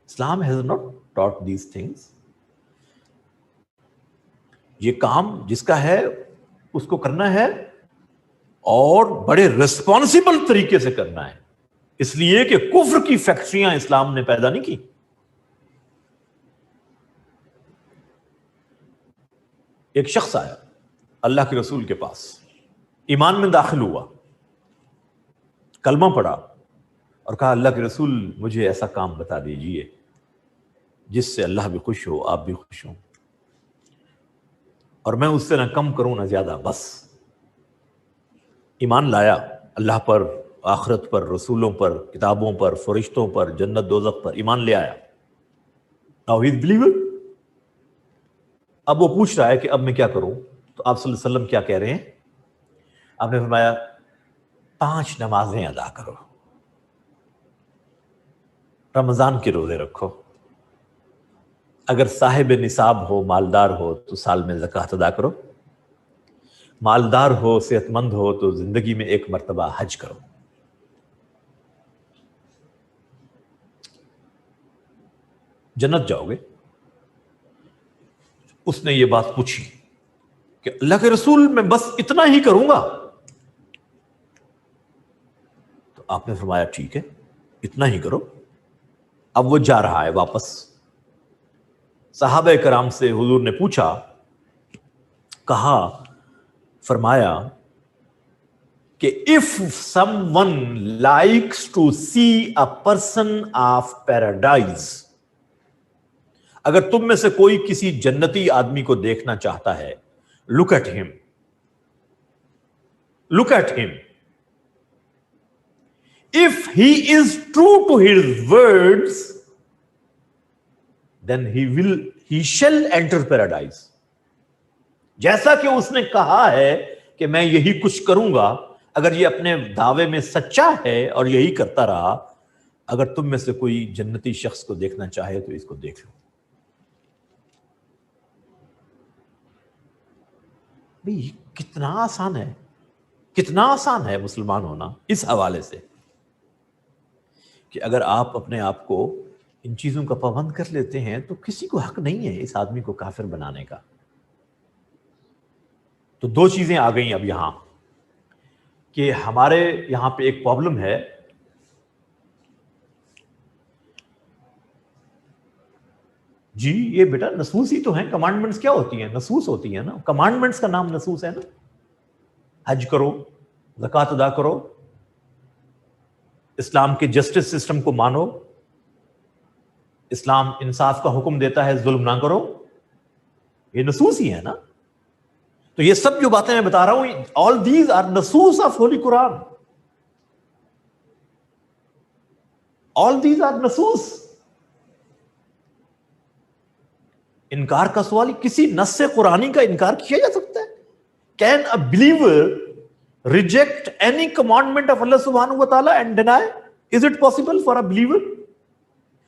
Speaker 1: اسلام has not taught these things. یہ کام جس کا ہے اس کو کرنا ہے اور بڑے ریسپانسبل طریقے سے کرنا ہے. اس لیے کہ کفر کی فیکٹریاں اسلام نے پیدا نہیں کی. ایک شخص آیا اللہ کے رسول کے پاس، ایمان میں داخل ہوا، کلمہ پڑھا اور کہا اللہ کے رسول مجھے ایسا کام بتا دیجئے جس سے اللہ بھی خوش ہو، آپ بھی خوش ہوں، اور میں اس سے نہ کم کروں نہ زیادہ، بس. ایمان لایا اللہ پر، آخرت پر، رسولوں پر، کتابوں پر، فرشتوں پر، جنت دوزخ پر ایمان لے آیا. Now he is believer. اب وہ پوچھ رہا ہے کہ اب میں کیا کروں؟ تو آپ صلی اللہ علیہ وسلم کیا کہہ رہے ہیں؟ آپ نے فرمایا 5 نمازیں ادا کرو، رمضان کے روزے رکھو، اگر صاحب نصاب ہو، مالدار ہو تو سال میں زکوٰۃ ادا کرو، مالدار ہو، صحت مند ہو تو زندگی میں 1 مرتبہ حج کرو. جنت جاؤ گے. اس نے یہ بات پوچھی کہ اللہ کے رسول میں بس اتنا ہی کروں گا؟ تو آپ نے فرمایا ٹھیک ہے اتنا ہی کرو. اب وہ جا رہا ہے واپس. صحابہ کرام سے حضور نے پوچھا، کہا، فرمایا کہ if someone likes to see a person of paradise، اگر تم میں سے کوئی کسی جنتی آدمی کو دیکھنا چاہتا ہے، look at him، look at him. If he is true to his words, then he shall enter paradise. جیسا کہ اس نے کہا ہے کہ میں یہی کچھ کروں گا، اگر یہ اپنے دعوے میں سچا ہے اور یہی کرتا رہا، اگر تم میں سے کوئی جنتی شخص کو دیکھنا چاہے تو اس کو دیکھ لو. بھئی کتنا آسان ہے، کتنا آسان ہے مسلمان ہونا اس حوالے سے کہ اگر آپ اپنے آپ کو ان چیزوں کا پابند کر لیتے ہیں تو کسی کو حق نہیں ہے اس آدمی کو کافر بنانے کا. تو 2 چیزیں آ گئیں اب یہاں کہ ہمارے یہاں پہ ایک پرابلم ہے جی یہ بیٹا نصوص ہی تو ہیں. کمانڈمنٹس کیا ہوتی ہیں؟ نصوص ہوتی ہیں نا. کمانڈمنٹس کا نام نصوص ہے نا. حج کرو، زکوٰۃ ادا کرو، اسلام کے جسٹس سسٹم کو مانو، اسلام انصاف کا حکم دیتا ہے ظلم نہ کرو. یہ نصوص ہی ہے نا. تو یہ سب جو باتیں میں بتا رہا ہوں، all these are نصوص of Holy Quran. all these are نصوص. انکار کا سوال کسی نص قرآنی کا انکار کیا جا سکتا ہے؟ Can a believer reject any commandment of Allah subhanahu wa ta'ala and deny? Is it possible for a believer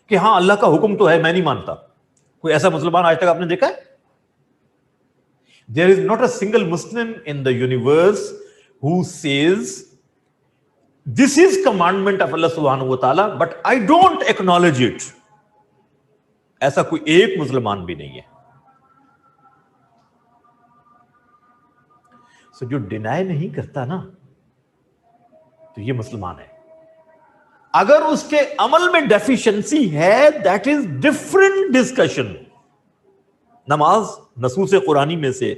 Speaker 1: کہ ہاں اللہ کا حکم تو ہے میں نہیں مانتا؟ کوئی ایسا مسلمان آج تک آپ نے دیکھا ہے؟ There is not a single Muslim in the universe who says this is commandment of Allah subhanahu wa ta'ala but I don't acknowledge it. ایسا کوئی ایک مسلمان بھی نہیں ہے. سو جو ڈینائی نہیں کرتا نا تو یہ مسلمان ہے. اگر اس کے عمل میں ڈیفیشنسی ہے دیٹ از ڈفرنٹ ڈسکشن. نماز نصوص قرآنی میں سے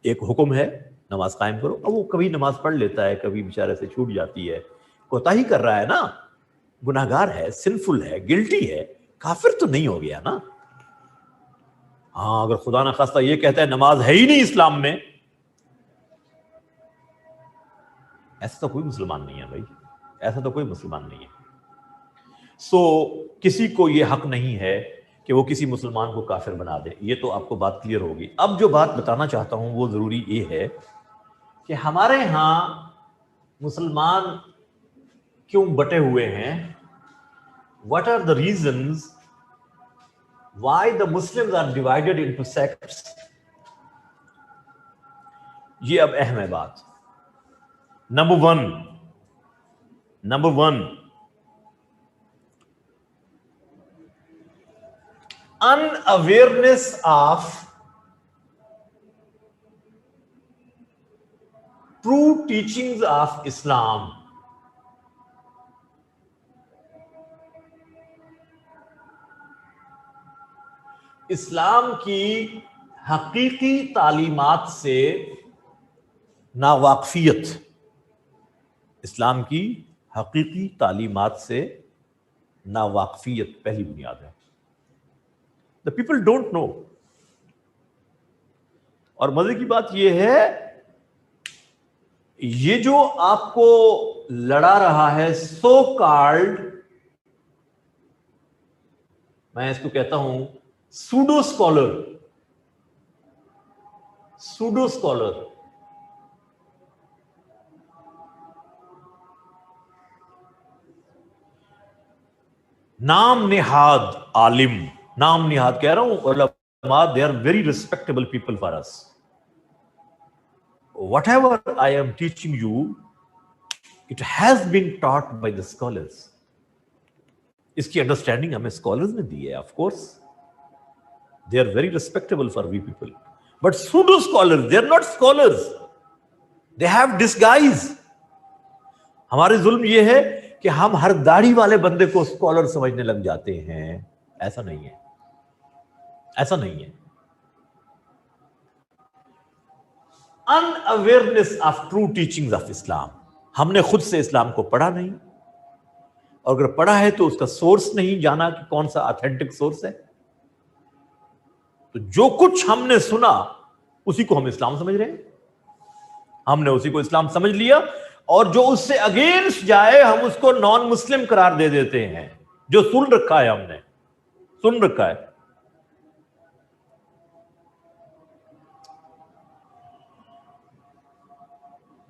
Speaker 1: ایک حکم ہے، نماز قائم کرو. اب وہ کبھی نماز پڑھ لیتا ہے، کبھی بیچارے سے چھوٹ جاتی ہے، کوتاہی کر رہا ہے نا، گناہگار ہے، سنفل ہے، گلٹی ہے، کافر تو نہیں ہو گیا نا. ہاں اگر خدا نہ خواستہ یہ کہتا ہے نماز ہے ہی نہیں اسلام میں، ایسا تو کوئی مسلمان نہیں ہے بھائی، ایسا تو کوئی مسلمان نہیں ہے. سو کسی کو یہ حق نہیں ہے کہ وہ کسی مسلمان کو کافر بنا دے. یہ تو آپ کو بات کلیئر ہوگی. اب جو بات بتانا چاہتا ہوں وہ ضروری یہ ہے کہ ہمارے ہاں مسلمان کیوں بٹے ہوئے ہیں. What are the reasons why the Muslims are divided into sects? یہ اب اہم ہے بات. Number one unawareness of true teachings of Islam. اسلام کی حقیقی تعلیمات سے ناواقفیت، اسلام کی حقیقی تعلیمات سے ناواقفیت پہلی بنیاد ہے. The people don't know. اور مزے کی بات یہ ہے، یہ جو آپ کو لڑا رہا ہے سو کالڈ، میں اس کو کہتا ہوں سوڈو اسکالر، سوڈو اسکالر، نام نہاد عالم، نام نہاد کہہ رہا ہوں علماء، they are very respectable people for us. Whatever I am teaching you, it has been taught by the scholars. اس کی انڈرسٹینڈنگ ہمیں اسکالرز نے دی ہے. Of course they are very respectable for we people, but pseudo scholars, they are not scholars, they have disguise. ہمارے ظلم یہ ہے کہ ہم ہر داڑھی والے بندے کو اسکالر سمجھنے لگ جاتے ہیں. ایسا نہیں ہے، ایسا نہیں ہے. In awareness of true teachings of Islam, ہم نے خود سے اسلام کو پڑھا نہیں، اور اگر پڑھا ہے تو اس کا سورس نہیں جانا کہ کون سا آتھینٹک سورس ہے. تو جو کچھ ہم نے سنا اسی کو ہم اسلام سمجھ رہے ہیں، ہم نے اسی کو اسلام سمجھ لیا، اور جو اس سے اگینسٹ جائے ہم اس کو نان مسلم قرار دے دیتے ہیں. جو سن رکھا ہے، ہم نے سن رکھا ہے.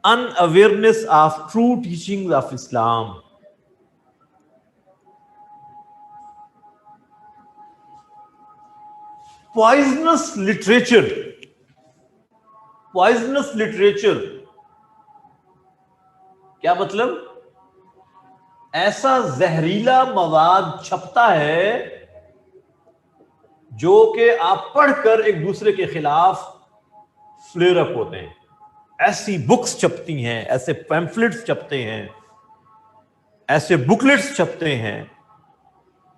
Speaker 1: In awareness of true teaching of Islam. Poisonous literature, poisonous literature کیا مطلب؟ ایسا زہریلا مواد چھپتا ہے جو کہ آپ پڑھ کر ایک دوسرے کے خلاف فلیئر اپ ہوتے ہیں. ایسی بکس چھپتی ہیں، ایسے پیمفلٹس چھپتے ہیں، ایسے بکلیٹس چھپتے ہیں،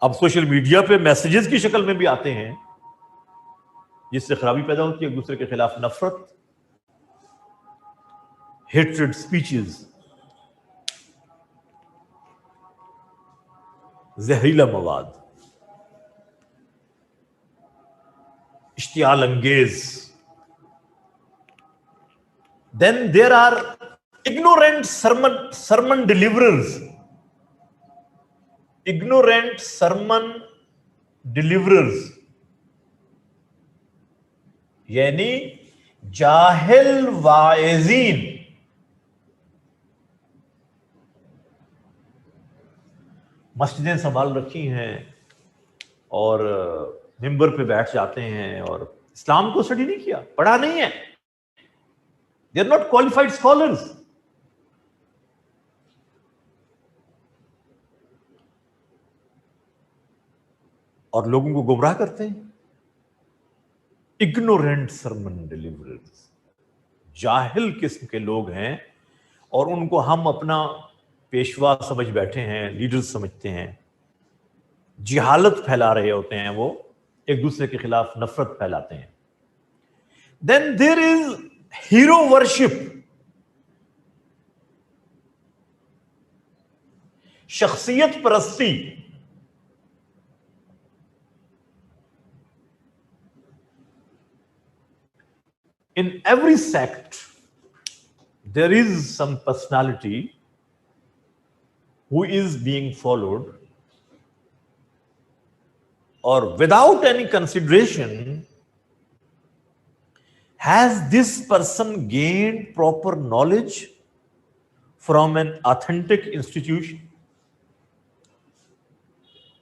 Speaker 1: اب سوشل میڈیا پہ میسیجز کی شکل میں بھی آتے ہیں، جس سے خرابی پیدا ہوتی ہے، ایک دوسرے کے خلاف نفرت، ہیٹریڈ سپیچز، زہریلا مواد، اشتعال انگیز. Then there are ignorant sermon deliverers. Ignorant sermon deliverers یعنی جاہل واعظین. مسجدیں سنبھال رکھی ہیں اور ممبر پہ بیٹھ جاتے ہیں اور اسلام کو اسٹڈی نہیں کیا، پڑھا نہیں ہے. They are not qualified scholars. اور لوگوں کو گمراہ کرتے ہیں. Ignorant sermon deliverers، جاہل قسم کے لوگ ہیں، اور ان کو ہم اپنا پیشوا سمجھ بیٹھے ہیں، لیڈر سمجھتے ہیں. جہالت پھیلا رہے ہوتے ہیں، وہ ایک دوسرے کے خلاف نفرت پھیلاتے ہیں. Then there is hero worship، شخصیت پرستی. In every sect there is some personality who is being followed, or without any consideration, has this person gained proper knowledge from an authentic institution?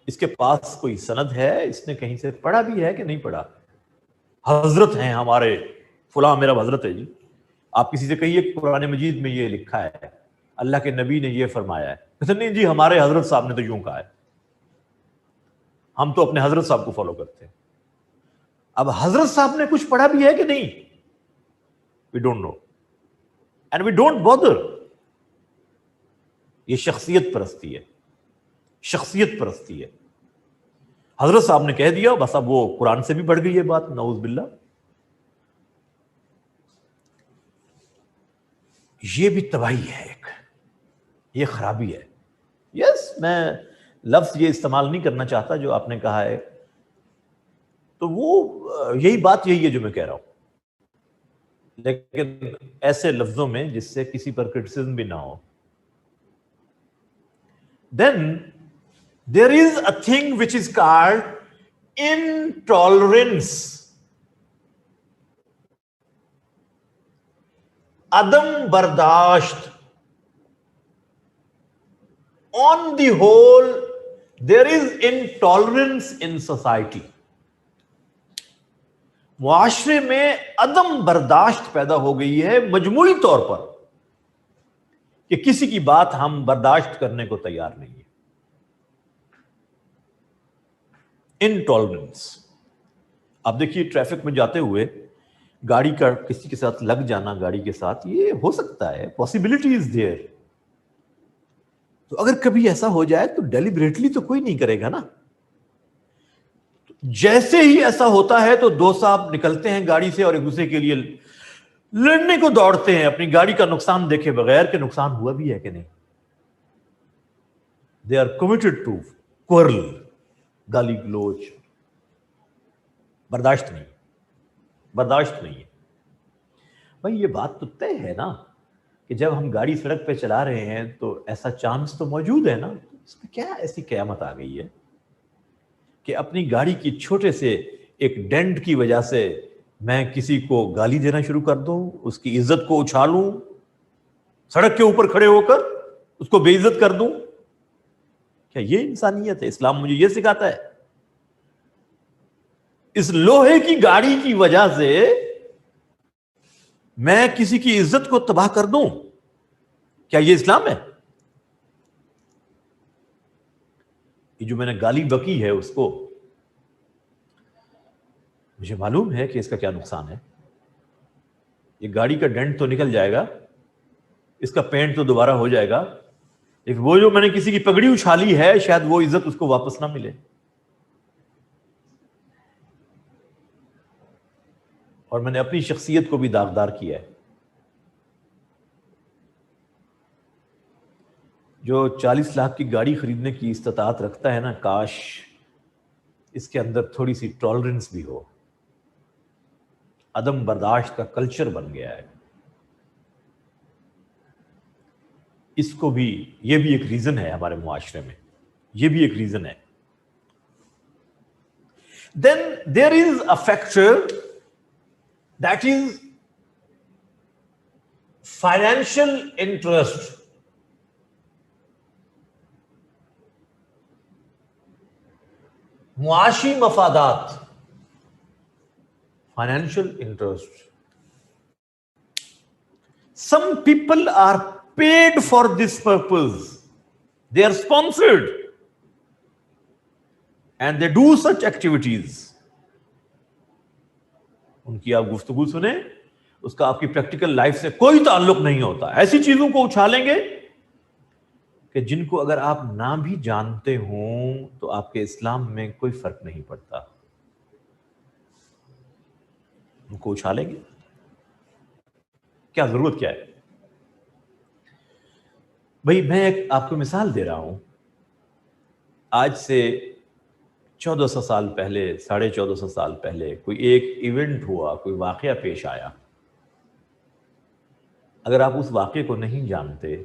Speaker 1: اس کے پاس کوئی سند ہے، اس نے کہیں سے پڑھا بھی ہے کہ نہیں پڑھا؟ حضرت ہیں ہمارے، فلاں میرا حضرت ہے جی. آپ کسی سے کہیے قرآن مجید میں یہ لکھا ہے، اللہ کے نبی نے یہ فرمایا ہے، کہتے نہیں جی ہمارے حضرت صاحب نے تو یوں کہا ہے. ہم تو اپنے حضرت صاحب کو فالو کرتے ہیں. اب حضرت صاحب نے کچھ پڑھا بھی ہے کہ نہیں؟ We don't know and we don't bother. یہ شخصیت پرستی ہے، شخصیت پرستی ہے. حضرت صاحب نے کہہ دیا، بس اب وہ قرآن سے بھی بڑھ گئی یہ بات، نعوذ باللہ. یہ بھی تباہی ہے، ایک یہ خرابی ہے. یس، میں لفظ یہ استعمال نہیں کرنا چاہتا جو آپ نے کہا ہے، تو وہ یہی بات یہی ہے جو میں کہہ رہا ہوں، لیکن ایسے لفظوں میں جس سے کسی پر کرٹیسزم بھی نہ ہو. Then there is a thing which is called intolerance. عدم برداشت. On the whole, there is intolerance in society. معاشرے میں عدم برداشت پیدا ہو گئی ہے مجموعی طور پر، کہ کسی کی بات ہم برداشت کرنے کو تیار نہیں ہیں. انٹالرنس. آپ دیکھیے ٹریفک میں جاتے ہوئے گاڑی کا کسی کے ساتھ لگ جانا، گاڑی کے ساتھ، یہ ہو سکتا ہے، پاسبلٹی از دیئر. تو اگر کبھی ایسا ہو جائے تو ڈیلیبریٹلی تو کوئی نہیں کرے گا نا. جیسے ہی ایسا ہوتا ہے تو دو صاحب نکلتے ہیں گاڑی سے اور ایک دوسرے کے لیے لڑنے کو دوڑتے ہیں، اپنی گاڑی کا نقصان دیکھے بغیر کہ نقصان ہوا بھی ہے کہ نہیں. They are committed to quarrel، گالی گلوچ. برداشت نہیں، برداشت نہیں ہے. بھائی یہ بات تو طے ہے نا کہ جب ہم گاڑی سڑک پہ چلا رہے ہیں تو ایسا چانس تو موجود ہے نا. اس میں کیا ایسی قیامت آ گئی ہے کہ اپنی گاڑی کی چھوٹے سے ایک ڈینٹ کی وجہ سے میں کسی کو گالی دینا شروع کر دوں، اس کی عزت کو اچھالوں، سڑک کے اوپر کھڑے ہو کر اس کو بے عزت کر دوں؟ کیا یہ انسانیت ہے؟ اسلام مجھے یہ سکھاتا ہے. اس لوہے کی گاڑی کی وجہ سے میں کسی کی عزت کو تباہ کر دوں؟ کیا یہ اسلام ہے؟ یہ جو میں نے گالی بکی ہے اس کو مجھے معلوم ہے کہ اس کا کیا نقصان ہے. یہ گاڑی کا ڈینٹ تو نکل جائے گا، اس کا پینٹ تو دوبارہ ہو جائے گا، لیکن وہ جو میں نے کسی کی پگڑی اچھالی ہے شاید وہ عزت اس کو واپس نہ ملے. اور میں نے اپنی شخصیت کو بھی داغدار کیا ہے. جو 40 لاکھ کی گاڑی خریدنے کی استطاعت رکھتا ہے نا، کاش اس کے اندر تھوڑی سی ٹالرنس بھی ہو. عدم برداشت کا کلچر بن گیا ہے. اس کو بھی، یہ بھی ایک ریزن ہے ہمارے معاشرے میں، یہ بھی ایک ریزن ہے. Then there is a factor that is financial interest. معاشی مفادات، financial interest. Some people are paid for this purpose. They are sponsored and they do such activities. ان کی آپ گفتگو سنیں، اس کا آپ کی پریکٹیکل لائف سے کوئی تعلق نہیں ہوتا. ایسی چیزوں کو اچھالیں گے کہ جن کو اگر آپ نہ بھی جانتے ہوں تو آپ کے اسلام میں کوئی فرق نہیں پڑتا. ان کو اچھالیں گے. کیا ضرورت کیا ہے؟ بھائی میں ایک آپ کو مثال دے رہا ہوں. آج سے 1400 سال پہلے، 1450 سال پہلے کوئی ایک ایونٹ ہوا، کوئی واقعہ پیش آیا. اگر آپ اس واقعے کو نہیں جانتے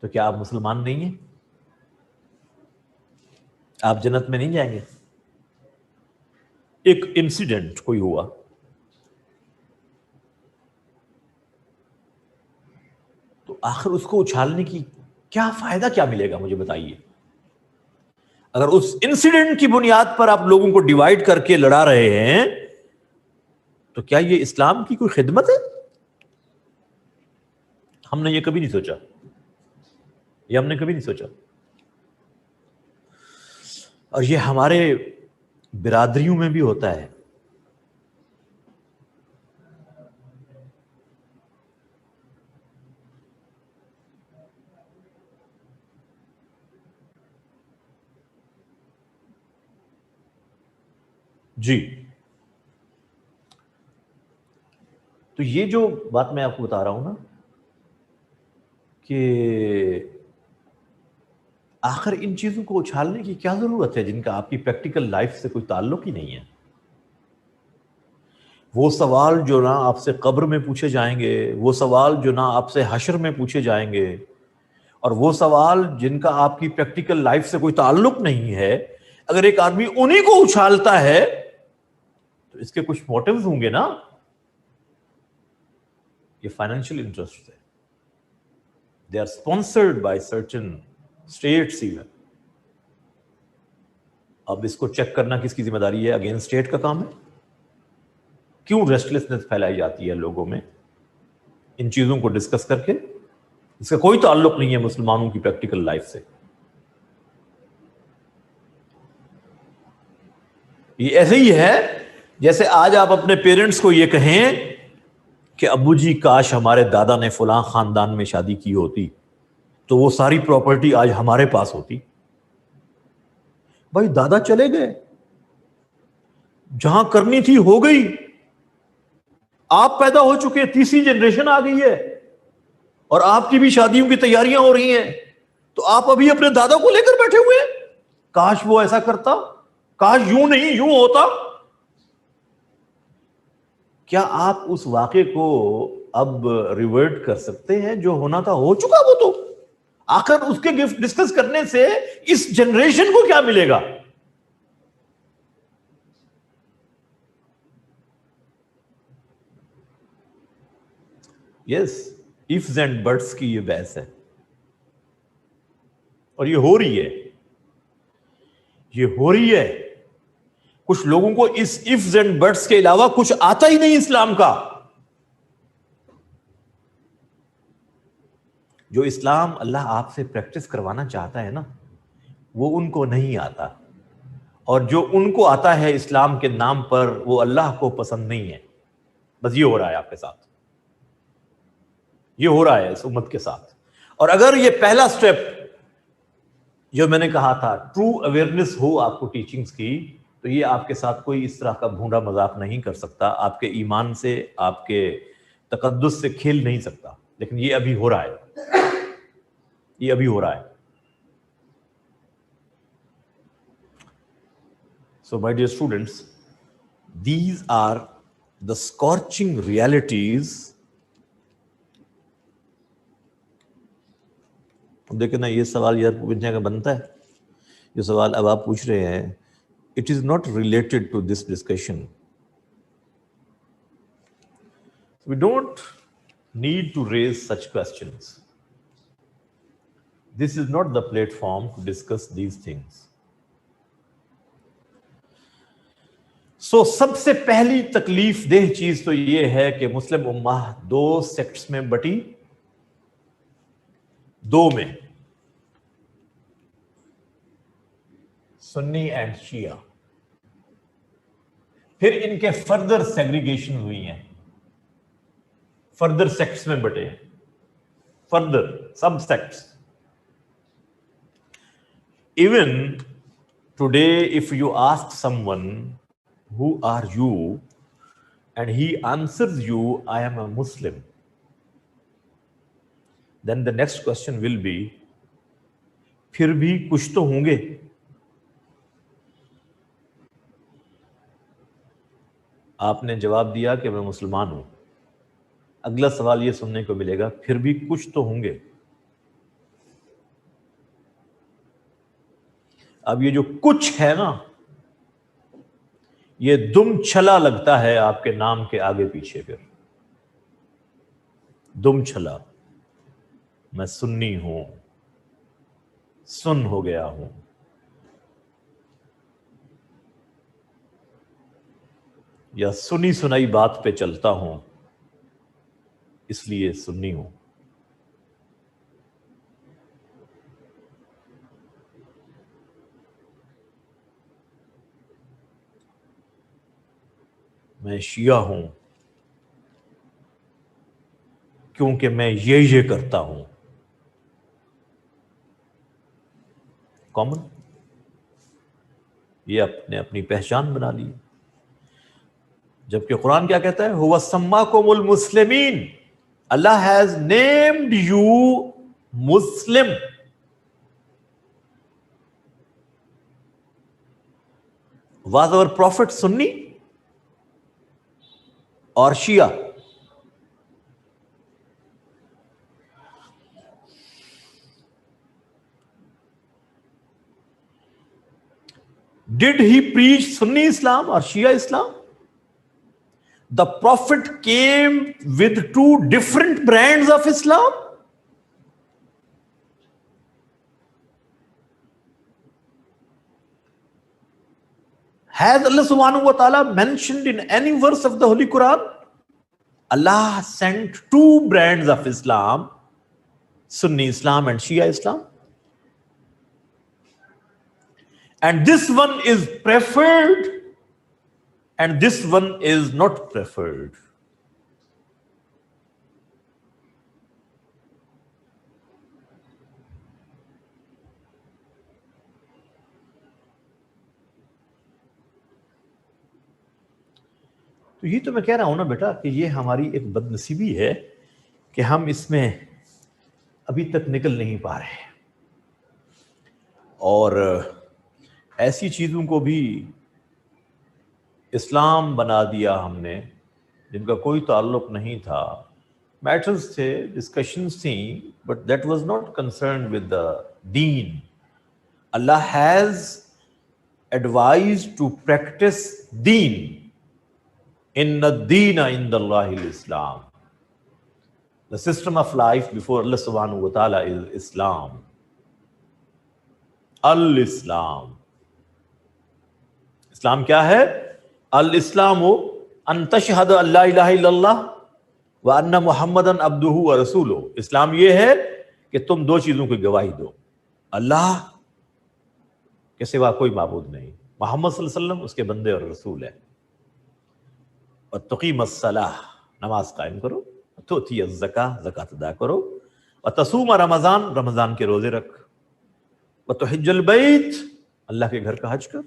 Speaker 1: تو کیا آپ مسلمان نہیں ہیں؟ آپ جنت میں نہیں جائیں گے؟ ایک انسیڈنٹ کوئی ہوا، تو آخر اس کو اچھالنے کی کیا فائدہ، کیا ملے گا مجھے بتائیے. اگر اس انسیڈنٹ کی بنیاد پر آپ لوگوں کو ڈیوائیڈ کر کے لڑا رہے ہیں تو کیا یہ اسلام کی کوئی خدمت ہے؟ ہم نے یہ کبھی نہیں سوچا، یہ ہم نے کبھی نہیں سوچا. اور یہ ہمارے برادریوں میں بھی ہوتا ہے. جی، تو یہ جو بات میں آپ کو بتا رہا ہوں نا کہ آخر ان چیزوں کو اچھالنے کی کیا ضرورت ہے جن کا آپ کی پریکٹیکل لائف سے کوئی تعلق ہی نہیں ہے. وہ سوال جو نہ آپ سے قبر میں پوچھے جائیں گے، وہ سوال جو نہ آپ سے حشر میں پوچھے جائیں گے، اور وہ سوال جن کا آپ کی پریکٹیکل لائف سے کوئی تعلق نہیں ہے، اگر ایک آدمی انہی کو اچھالتا ہے تو اس کے کچھ موٹیوز ہوں گے نا. یہ فائنینشیل انٹرسٹ ہے. They are sponsored by certain states even. اب اس کو چیک کرنا کس کی ذمہ داری ہے؟ اگین اسٹیٹ کا کام ہے. کیوں ریسٹلیسنس پھیلائی جاتی ہے لوگوں میں ان چیزوں کو ڈسکس کر کے؟ اس کا کوئی تعلق نہیں ہے مسلمانوں کی پریکٹیکل لائف سے. یہ ایسے ہی ہے جیسے آج آپ اپنے پیرنٹس کو یہ کہیں کہ ابو جی کاش ہمارے دادا نے فلاں خاندان میں شادی کی ہوتی تو وہ ساری پراپرٹی آج ہمارے پاس ہوتی. بھائی دادا چلے گئے، جہاں کرنی تھی ہو گئی، آپ پیدا ہو چکے، تیسری جنریشن آ گئی ہے اور آپ کی بھی شادیوں کی تیاریاں ہو رہی ہیں، تو آپ ابھی اپنے دادا کو لے کر بیٹھے ہوئے ہیں. کاش وہ ایسا کرتا، کاش یوں نہیں یوں ہوتا. کیا آپ اس واقعے کو اب ریورٹ کر سکتے ہیں؟ جو ہونا تھا ہو چکا وہ تو. آخر اس کے گفٹ ڈسکس کرنے سے اس جنریشن کو کیا ملے گا؟ یس، ifs اینڈ بٹس کی یہ بحث ہے اور یہ ہو رہی ہے. یہ ہو رہی ہے. کچھ لوگوں کو اس ifs اینڈ بٹس کے علاوہ کچھ آتا ہی نہیں اسلام کا. جو اسلام اللہ آپ سے پریکٹس کروانا چاہتا ہے نا وہ ان کو نہیں آتا، اور جو ان کو آتا ہے اسلام کے نام پر وہ اللہ کو پسند نہیں ہے. بس یہ ہو رہا ہے آپ کے ساتھ، یہ ہو رہا ہے اس امت کے ساتھ. اور اگر یہ پہلا سٹیپ جو میں نے کہا تھا ٹرو اویئرنیس ہو آپ کو ٹیچنگز کی، تو یہ آپ کے ساتھ کوئی اس طرح کا بھونڈا مذاق نہیں کر سکتا، آپ کے ایمان سے، آپ کے تقدس سے کھیل نہیں سکتا. لیکن یہ ابھی ہو رہا ہے، یہ ابھی ہو رہا ہے. So my dear students, these are the scorching realities. دیکھیں نا یہ سوال یار پوچھنے کا بنتا ہے. جو سوال اب آپ پوچھ رہے ہیں it is not related to this discussion. We don't need to raise such questions. This is not the platform to discuss these things. So سب سے پہلی تکلیف دہ چیز تو یہ ہے کہ مسلم امہ دو سیکٹس میں بٹی، دو میں، سنی اینڈ شیعہ. پھر ان کے فردر سیگریگیشن ہوئی ہیں، فردر سیکٹس میں بٹے ہیں، further sub sects. Even today if you ask someone who are you and he answers you I am a Muslim, then the next question will be پھر بھی کچھ تو ہوں گے. آپ نے جواب دیا کہ میں مسلمان ہوں، اگلا سوال یہ سننے کو ملے گا پھر بھی کچھ تو ہوں گے. اب یہ جو کچھ ہے نا یہ دم چھلا لگتا ہے آپ کے نام کے آگے پیچھے. پھر دم چھلا، میں سنی ہوں، سن ہو گیا ہوں، یا سنی سنائی بات پہ چلتا ہوں اس لیے سنی ہوں. میں شیعہ ہوں کیونکہ میں یہ کرتا ہوں. کامن، یہ اپنے اپنی پہچان بنا لی. جبکہ قرآن کیا کہتا ہے؟ هُوَ سَمَّاكُمُ الْمُسْلِمِينَ. Allah has named you Muslim. Was our prophet Sunni or Shia? Did he preach Sunni Islam or Shia Islam? The prophet came with two different brands of Islam. Has Allah subhanahu wa ta'ala mentioned in any verse of the Holy Quran? Allah sent two brands of Islam, Sunni Islam and Shia Islam. And this one is preferred and this one is not preferred. تو یہ تو میں کہہ رہا ہوں نا بیٹا کہ یہ ہماری ایک بد نصیبی ہے کہ ہم اس میں ابھی تک نکل نہیں پا رہے، اور ایسی چیزوں کو بھی اسلام بنا دیا ہم نے جن کا کوئی تعلق نہیں تھا. میٹرز تھے، ڈسکشنز تھیں، but that was not concerned with the deen. Allah has advised to practise deen. ان الدین عند اللہ الاسلام. The system of life before Allah subhanahu wa ta'ala is Islam. Al-Islam. اسلام کیا ہے؟ الاسلام ان تشہد ان لا الہ الا اللہ وان محمدن عبدہ ورسولہ. اسلام یہ ہے کہ تم دو چیزوں کی گواہی دو: اللہ کے سوا کوئی معبود نہیں، محمد صلی اللہ علیہ وسلم اس کے بندے اور رسول ہے. وتقیم الصلاۃ، نماز قائم کرو. وتؤتی الزکاۃ، زکوٰۃ ادا کرو. وتصوم رمضان، رمضان کے روزے رکھ. وتحج البیت، اللہ کے گھر کا حج کر.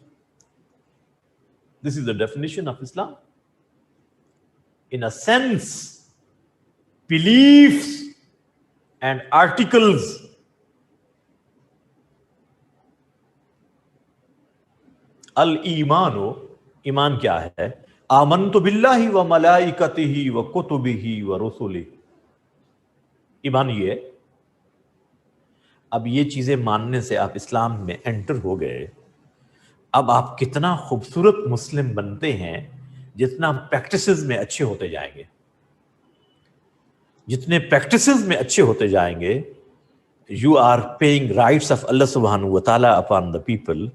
Speaker 1: This is the definition of Islam. In a sense, beliefs and articles al-ایمان، ایمان کیا ہے؟ آمنت باللہ و ملائکتہ و کتبہ و رسلہ. ایمان یہ ہے. اب یہ چیزیں ماننے سے آپ اسلام میں انٹر ہو گئے. اب آپ کتنا خوبصورت مسلم بنتے ہیں جتنا پریکٹسز میں اچھے ہوتے جائیں گے. جتنے پریکٹسز میں اچھے ہوتے جائیں گے، you are paying rights of Allah سبحانہ و تعالیٰ upon the people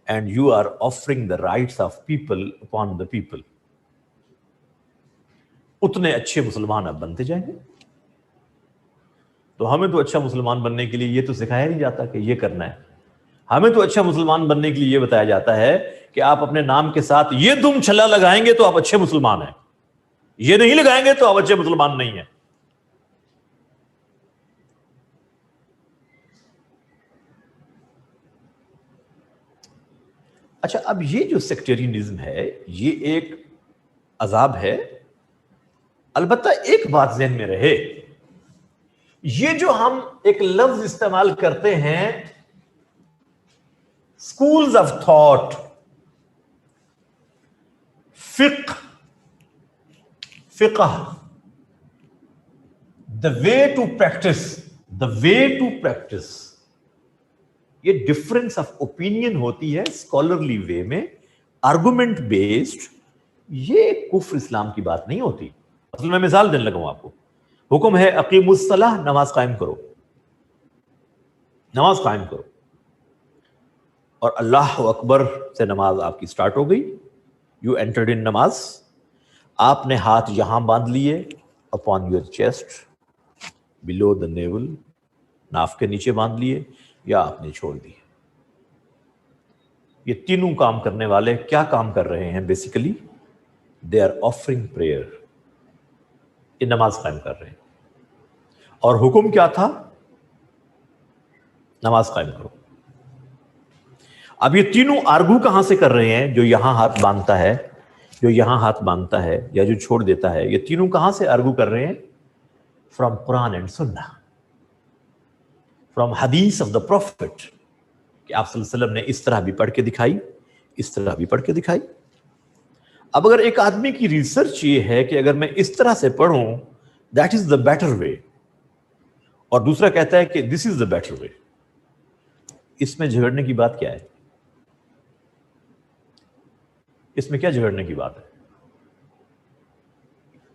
Speaker 1: and you are offering the rights of people upon the people. اتنے اچھے مسلمان آپ بنتے جائیں گے. تو ہمیں تو اچھا مسلمان بننے کے لیے یہ تو سکھایا نہیں جاتا کہ یہ کرنا ہے. ہمیں تو اچھا مسلمان بننے کے لیے یہ بتایا جاتا ہے کہ آپ اپنے نام کے ساتھ یہ دم چھلا لگائیں گے تو آپ اچھے مسلمان ہیں، یہ نہیں لگائیں گے تو آپ اچھے مسلمان نہیں ہیں. اچھا، اب یہ جو سیکٹرینزم ہے یہ ایک عذاب ہے. البتہ ایک بات ذہن میں رہے، یہ جو ہم ایک لفظ استعمال کرتے ہیں schools of thought، فقہ، the way to practice، یہ ڈفرنس آف اوپینین ہوتی ہے اسکالرلی وے میں، آرگومنٹ بیسڈ. یہ کفر اسلام کی بات نہیں ہوتی. اصل میں مثال دینے لگا ہوں آپ کو. حکم ہے اقیم الصلاۃ، نماز قائم کرو. نماز قائم کرو، اور اللہ اکبر سے نماز آپ کی سٹارٹ ہو گئی. یو انٹرڈ ان نماز. آپ نے ہاتھ یہاں باندھ لیے اپون یور چیسٹ، بلو دا نیول، ناف کے نیچے باندھ لیے، یا آپ نے چھوڑ دیے. یہ تینوں کام کرنے والے کیا کام کر رہے ہیں؟ Basically they are offering prayer. یہ نماز قائم کر رہے ہیں، اور حکم کیا تھا؟ نماز قائم کرو. اب یہ تینوں آرگو کہاں سے کر رہے ہیں؟ جو یہاں ہاتھ باندھتا ہے جو یہاں ہاتھ باندھتا ہے یا جو چھوڑ دیتا ہے، یہ تینوں کہاں سے آرگو کر رہے ہیں؟ فرام قرآن اینڈ سنہ، فرام حدیث آف دا پروفٹ، کہ آپ صلی اللہ علیہ وسلم نے اس طرح بھی پڑھ کے دکھائی، اس طرح بھی پڑھ کے دکھائی۔ اب اگر ایک آدمی کی ریسرچ یہ ہے کہ اگر میں اس طرح سے پڑھوں that is the better way, اور دوسرا کہتا ہے کہ دس از دا بیٹر وے، اس میں جھگڑنے کی بات کیا ہے؟ اس میں کیا جھگڑنے کی بات ہے؟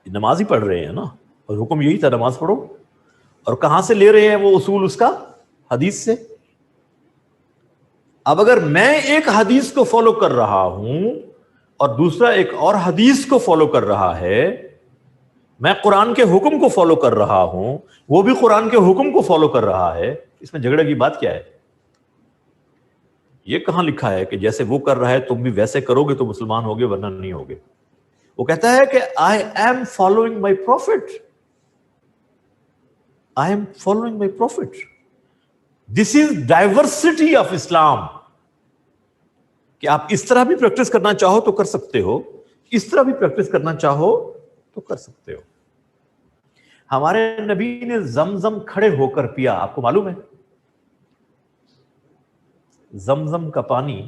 Speaker 1: نماز ہی پڑھ رہے ہیں نا، اور حکم یہی تھا نماز پڑھو، اور کہاں سے لے رہے ہیں وہ اصول اس کا؟ حدیث سے۔ اب اگر میں ایک حدیث کو فالو کر رہا ہوں اور دوسرا ایک اور حدیث کو فالو کر رہا ہے، میں قرآن کے حکم کو فالو کر رہا ہوں، وہ بھی قرآن کے حکم کو فالو کر رہا ہے، اس میں جھگڑے کی بات کیا ہے؟ یہ کہاں لکھا ہے کہ جیسے وہ کر رہا ہے تم بھی ویسے کرو گے تو مسلمان ہوگے ورنہ نہیں ہوگے؟ وہ کہتا ہے کہ I am following my prophet. I am following my prophet. This is diversity of Islam. کہ آپ اس طرح بھی پریکٹس کرنا چاہو تو کر سکتے ہو، اس طرح بھی پریکٹس کرنا چاہو تو کر سکتے ہو۔ ہمارے نبی نے زمزم کھڑے ہو کر پیا، آپ کو معلوم ہے؟ زمزم کا پانی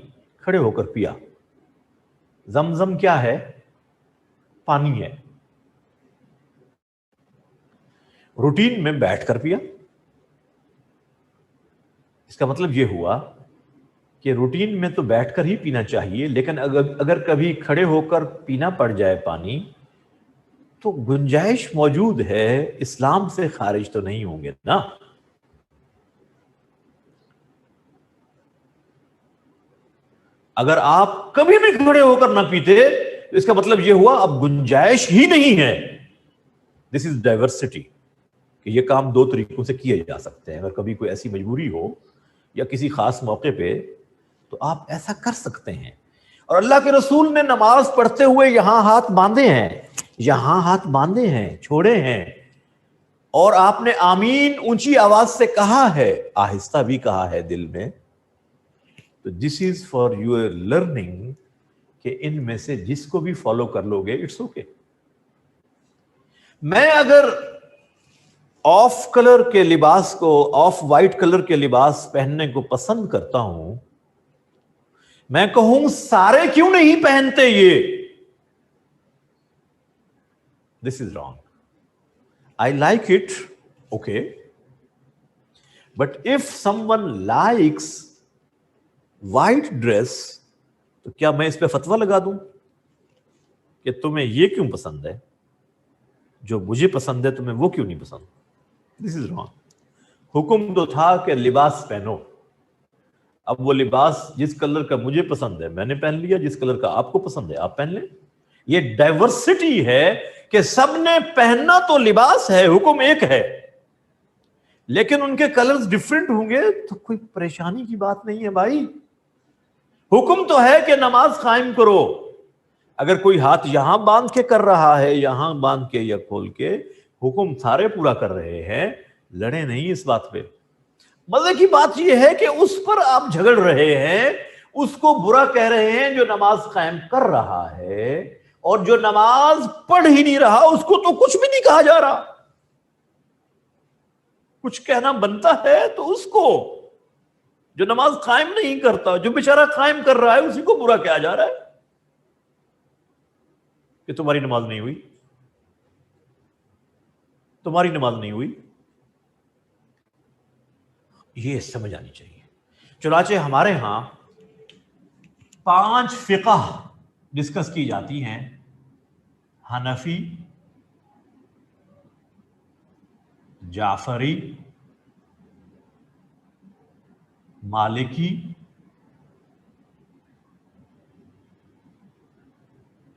Speaker 1: کھڑے ہو کر پیا۔ زمزم کیا ہے؟ پانی ہے۔ روٹین میں بیٹھ کر پیا، اس کا مطلب یہ ہوا کہ روٹین میں تو بیٹھ کر ہی پینا چاہیے، لیکن اگر کبھی کھڑے ہو کر پینا پڑ جائے پانی تو گنجائش موجود ہے، اسلام سے خارج تو نہیں ہوں گے نا۔ اگر آپ کبھی بھی کھڑے ہو کر نہ پیتے تو اس کا مطلب یہ ہوا اب گنجائش ہی نہیں ہے۔ دس از ڈائیورسٹی، کہ یہ کام دو طریقوں سے کیے جا سکتے ہیں۔ اگر کبھی کوئی ایسی مجبوری ہو یا کسی خاص موقع پہ تو آپ ایسا کر سکتے ہیں۔ اور اللہ کے رسول نے نماز پڑھتے ہوئے یہاں ہاتھ باندھے ہیں، یہاں ہاتھ باندھے ہیں، چھوڑے ہیں، اور آپ نے آمین اونچی آواز سے کہا ہے، آہستہ بھی کہا ہے دل میں۔ تو دس از فار یور لرننگ کہ ان میں سے جس کو بھی فالو کر لو گے اٹس اوکے۔ میں اگر آف کلر کے لباس کو، آف وائٹ کلر کے لباس پہننے کو پسند کرتا ہوں، میں کہوں سارے کیوں نہیں پہنتے یہ، this is wrong. I like it, okay, but if someone likes white dress تو کیا میں اس پہ فتویٰ لگا دوں کہ تمہیں یہ کیوں پسند ہے، جو مجھے پسند ہے تمہیں وہ کیوں نہیں پسند؟ دس از رانگ۔ حکم تو تھا کہ لباس پہنو، اب وہ لباس جس کلر کا مجھے پسند ہے میں نے پہن لیا، جس کلر کا آپ کو پسند ہے آپ پہن لیں۔ یہ ڈائیورسٹی ہے کہ سب نے پہننا تو لباس ہے، حکم ایک ہے، لیکن ان کے کلرز ڈیفرنٹ ہوں گے تو کوئی پریشانی کی بات نہیں ہے بھائی۔ حکم تو ہے کہ نماز قائم کرو۔ اگر کوئی ہاتھ یہاں باندھ کے کر رہا ہے، یہاں باندھ کے یا کھول کے، حکم سارے پورا کر رہے ہیں، لڑے نہیں اس بات پہ۔ مزے کی بات یہ ہے کہ اس پر آپ جھگڑ رہے ہیں، اس کو برا کہہ رہے ہیں جو نماز قائم کر رہا ہے، اور جو نماز پڑھ ہی نہیں رہا اس کو تو کچھ بھی نہیں کہا جا رہا۔ کچھ کہنا بنتا ہے تو اس کو، جو نماز قائم نہیں کرتا، جو بیچارہ قائم کر رہا ہے اسی کو برا کہا جا رہا ہے کہ تمہاری نماز نہیں ہوئی، تمہاری نماز نہیں ہوئی۔ یہ سمجھ آنی چاہیے۔ چنانچہ ہمارے ہاں 5 فقہ ڈسکس کی جاتی ہیں: حنفی، جعفری، مالکی،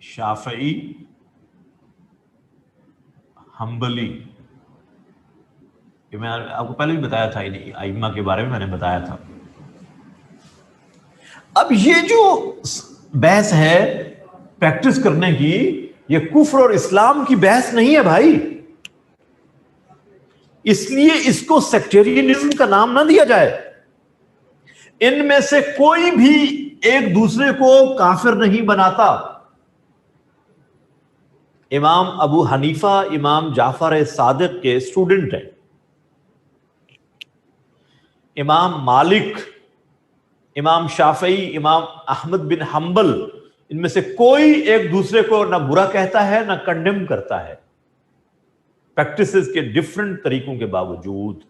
Speaker 1: شافعی، حنبلی۔ کہ میں آپ کو پہلے بھی بتایا تھا، ائمہ کے بارے میں میں نے بتایا تھا۔ اب یہ جو بحث ہے پریکٹس کرنے کی، یہ کفر اور اسلام کی بحث نہیں ہے بھائی، اس لیے اس کو سیکٹیرینزم کا نام نہ دیا جائے۔ ان میں سے کوئی بھی ایک دوسرے کو کافر نہیں بناتا۔ امام ابو حنیفہ امام جعفر صادق کے اسٹوڈنٹ ہیں. امام مالک، امام شافعی، امام احمد بن حنبل، ان میں سے کوئی ایک دوسرے کو نہ برا کہتا ہے نہ کنڈیم کرتا ہے، پریکٹسز کے ڈفرنٹ طریقوں کے باوجود.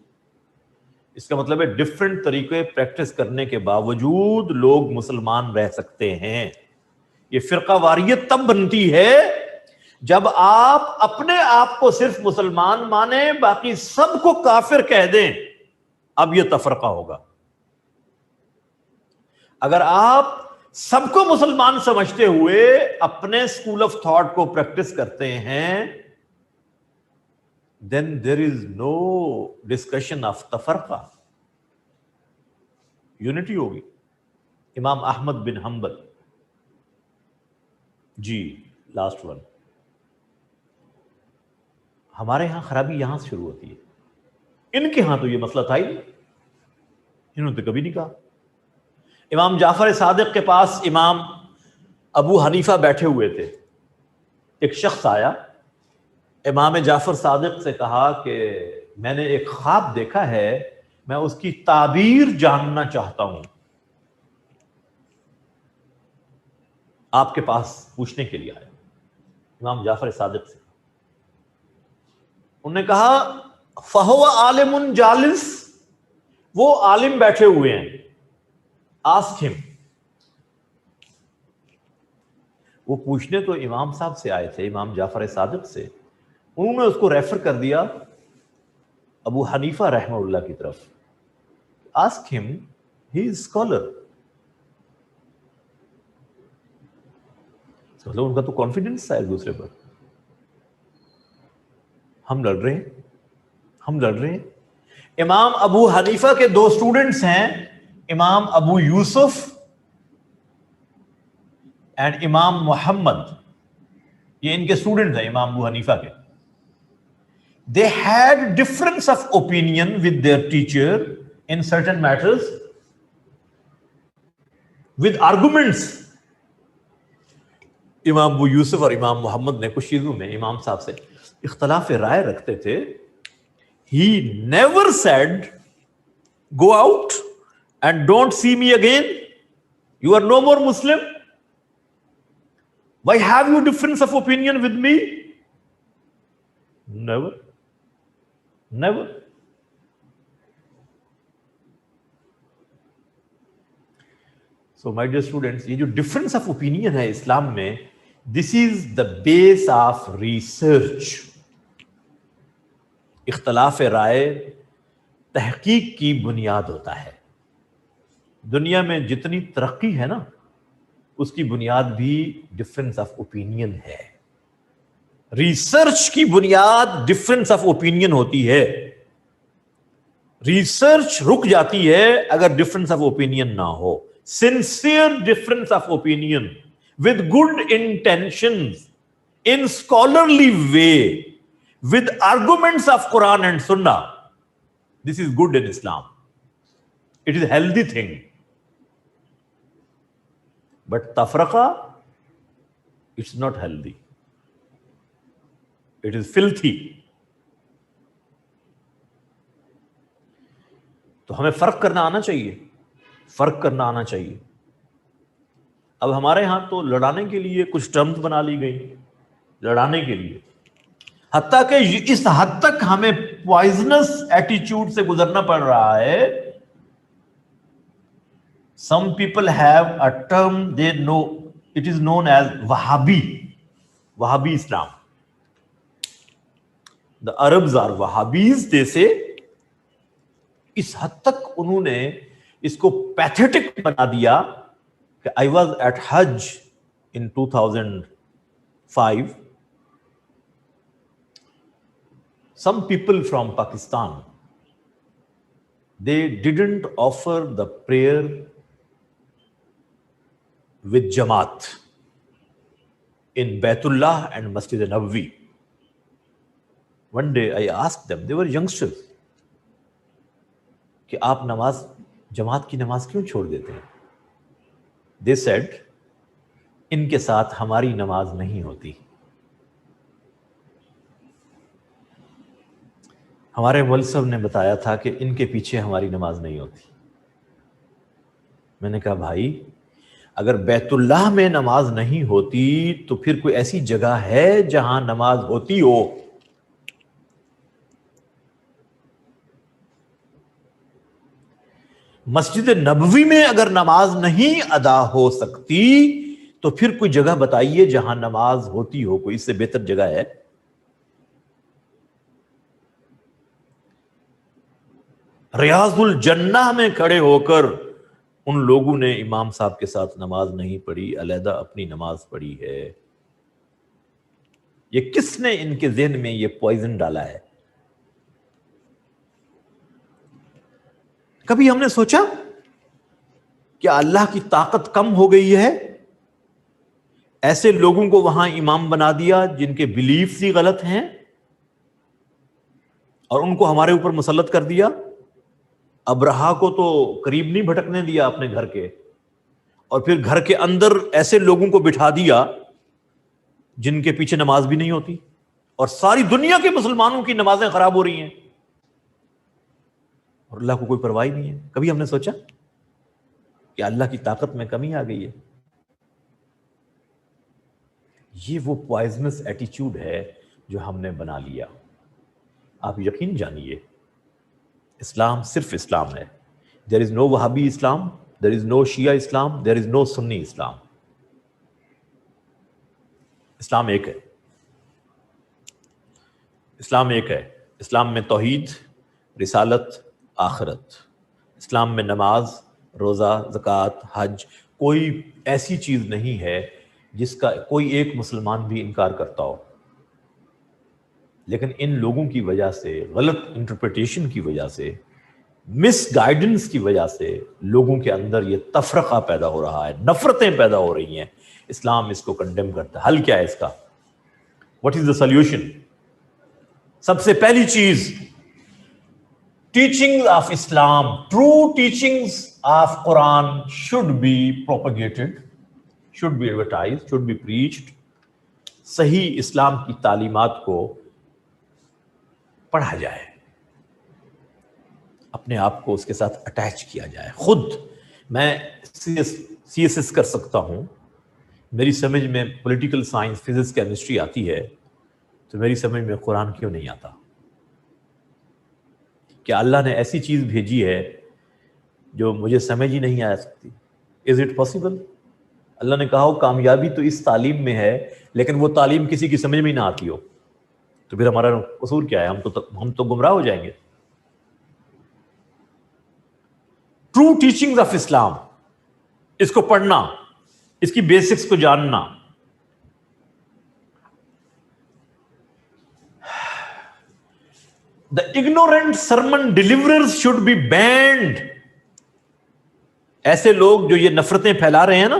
Speaker 1: اس کا مطلب ہے ڈفرنٹ طریقے پریکٹس کرنے کے باوجود لوگ مسلمان رہ سکتے ہیں. یہ فرقہ واریت تب بنتی ہے جب آپ اپنے آپ کو صرف مسلمان مانیں، باقی سب کو کافر کہہ دیں، اب یہ تفرقہ ہوگا. اگر آپ سب کو مسلمان سمجھتے ہوئے اپنے اسکول آف تھاٹ کو پریکٹس کرتے ہیں، then there is no discussion of تفرقہ، یونٹی ہوگی. امام احمد بن حنبل. جی لاسٹ ون. ہمارے ہاں خرابی یہاں سے شروع ہوتی ہے. ان کے ہاں تو یہ مسئلہ تھا ہی نہیں، انہوں نے کبھی نہیں کہا. امام جعفر صادق کے پاس امام ابو حنیفہ بیٹھے ہوئے تھے. ایک شخص آیا، امام جعفر صادق سے کہا کہ میں نے ایک خواب دیکھا ہے، میں اس کی تعبیر جاننا چاہتا ہوں، آپ کے پاس پوچھنے کے لیے آیا. امام جعفر صادق سے انہوں نے کہا فہو عالم جالس، وہ عالم بیٹھے ہوئے ہیں، آسک ہم. وہ پوچھنے تو امام صاحب سے آئے تھے، امام جعفر صادق سے، انہوں نے اس کو ریفر کر دیا ابو حنیفہ رحمہ اللہ کی طرف. آسک ہم، ہی از اسکالر. مطلب ان کا تو کانفیڈنس تھا ایک دوسرے پر. ہم لڑ رہے ہیں. امام ابو حنیفہ کے دو اسٹوڈنٹس ہیں، امام ابو یوسف اینڈ امام محمد. یہ ان کے اسٹوڈنٹ ہیں امام ابو حنیفہ کے. They had difference of opinion with their teacher in certain matters with arguments. امام ابو یوسف اور امام محمد نے کچھ چیزوں میں امام صاحب سے اختلاف رائے رکھتے تھے. He never said, go out and don't see me again. You are no more Muslim. Why have you difference of opinion with me? Never. So my dear students, یہ جو ڈفرنس آف اوپینین ہے اسلام میں، دس از دا بیس of research. اختلاف رائے تحقیق کی بنیاد ہوتا ہے. دنیا میں جتنی ترقی ہے نا، اس کی بنیاد بھی ڈفرنس آف اوپینین ہے. ریسرچ کی بنیاد ڈفرنس آف اوپینین ہوتی ہے. ریسرچ رک جاتی ہے اگر ڈفرنس آف اوپینین نہ ہو. Sincere difference of opinion with good intentions, in scholarly way, with arguments of Quran and Sunnah. This is good in Islam. It is a healthy thing. But tafraqa, it's not healthy. It is filthy. تو ہمیں فرق کرنا آنا چاہیے. اب ہمارے ہاں تو لڑانے کے لیے کچھ ٹرمز بنا لی گئی، لڑانے کے لیے، حتیٰ کہ اس حد تک ہمیں پوائزنس ایٹیچیوڈ سے گزرنا پڑ رہا ہے. Some people have a term they know, it is known as Wahhabi Islam. The Arabs are Wahhabis, they say. اس حد تک انہوں نے اس کو پیتھیٹک بنا دیا کہ I was at Hajj in 2005. Some people from Pakistan, they didn't offer the prayer with Jamaat in Baitullah and Masjid Nabawi. One day I asked them, they were youngsters, کہ آپ جماعت کی نماز کیوں چھوڑ دیتے ہیں؟ They said, ان کے ساتھ ہماری نماز نہیں ہوتی. ہمارے مول صاحب نے بتایا تھا کہ ان کے پیچھے ہماری نماز نہیں ہوتی. میں نے کہا بھائی اگر بیت اللہ میں نماز نہیں ہوتی تو پھر کوئی ایسی جگہ ہے جہاں نماز ہوتی ہو؟ مسجد نبوی میں اگر نماز نہیں ادا ہو سکتی تو پھر کوئی جگہ بتائیے جہاں نماز ہوتی ہو. کوئی اس سے بہتر جگہ ہے؟ ریاض الجنہ میں کھڑے ہو کر ان لوگوں نے امام صاحب کے ساتھ نماز نہیں پڑھی، علیحدہ اپنی نماز پڑھی ہے. یہ کس نے ان کے ذہن میں یہ پوائزن ڈالا ہے؟ کبھی ہم نے سوچا کہ اللہ کی طاقت کم ہو گئی ہے، ایسے لوگوں کو وہاں امام بنا دیا جن کے بلیفز ہی غلط ہیں اور ان کو ہمارے اوپر مسلط کر دیا؟ ابرہا کو تو قریب نہیں بھٹکنے دیا اپنے گھر کے، اور پھر گھر کے اندر ایسے لوگوں کو بٹھا دیا جن کے پیچھے نماز بھی نہیں ہوتی، اور ساری دنیا کے مسلمانوں کی نمازیں خراب ہو رہی ہیں اور اللہ کو کوئی پرواہ نہیں ہے. کبھی ہم نے سوچا کہ اللہ کی طاقت میں کمی آ گئی ہے؟ یہ وہ پوائزنس ایٹیچیوڈ ہے جو ہم نے بنا لیا. آپ یقین جانیے اسلام صرف اسلام ہے. دیر از نو وہابی اسلام، دیر از نو شیعہ اسلام، دیر از نو سنی اسلام. اسلام ایک ہے. اسلام ایک ہے. اسلام میں توحید، رسالت، آخرت. اسلام میں نماز، روزہ، زکوٰۃ، حج، کوئی ایسی چیز نہیں ہے جس کا کوئی ایک مسلمان بھی انکار کرتا ہو. لیکن ان لوگوں کی وجہ سے، غلط انٹرپریٹیشن کی وجہ سے، مس گائیڈنس کی وجہ سے لوگوں کے اندر یہ تفرقہ پیدا ہو رہا ہے، نفرتیں پیدا ہو رہی ہیں. اسلام اس کو کنڈیم کرتا ہے. حل کیا ہے اس کا؟ What is the solution? سب سے پہلی چیز teaching of Islam, true teachings of Quran should be propagated, should be advertised, should be preached. صحیح اسلام کی تعلیمات کو پڑھا جائے، اپنے آپ کو اس کے ساتھ اٹیچ کیا جائے. خود میں سی ایس ایس کر سکتا ہوں، میری سمجھ میں پولیٹیکل سائنس، فزکس، کیمسٹری آتی ہے، تو میری سمجھ میں قرآن کیوں نہیں آتا؟ کیا اللہ نے ایسی چیز بھیجی ہے جو مجھے سمجھ ہی نہیں آ سکتی؟ Is it possible? اللہ نے کہا ہو کامیابی تو اس تعلیم میں ہے، لیکن وہ تعلیم کسی کی سمجھ میں ہی نہ آتی ہو، تو پھر ہمارا قصور کیا ہے؟ ہم تو گمراہ ہو جائیں گے. ٹرو ٹیچنگ آف اسلام، اس کو پڑھنا، اس کی بیسکس کو جاننا. The ignorant sermon deliverers should be banned. ایسے لوگ جو یہ نفرتیں پھیلا رہے ہیں نا،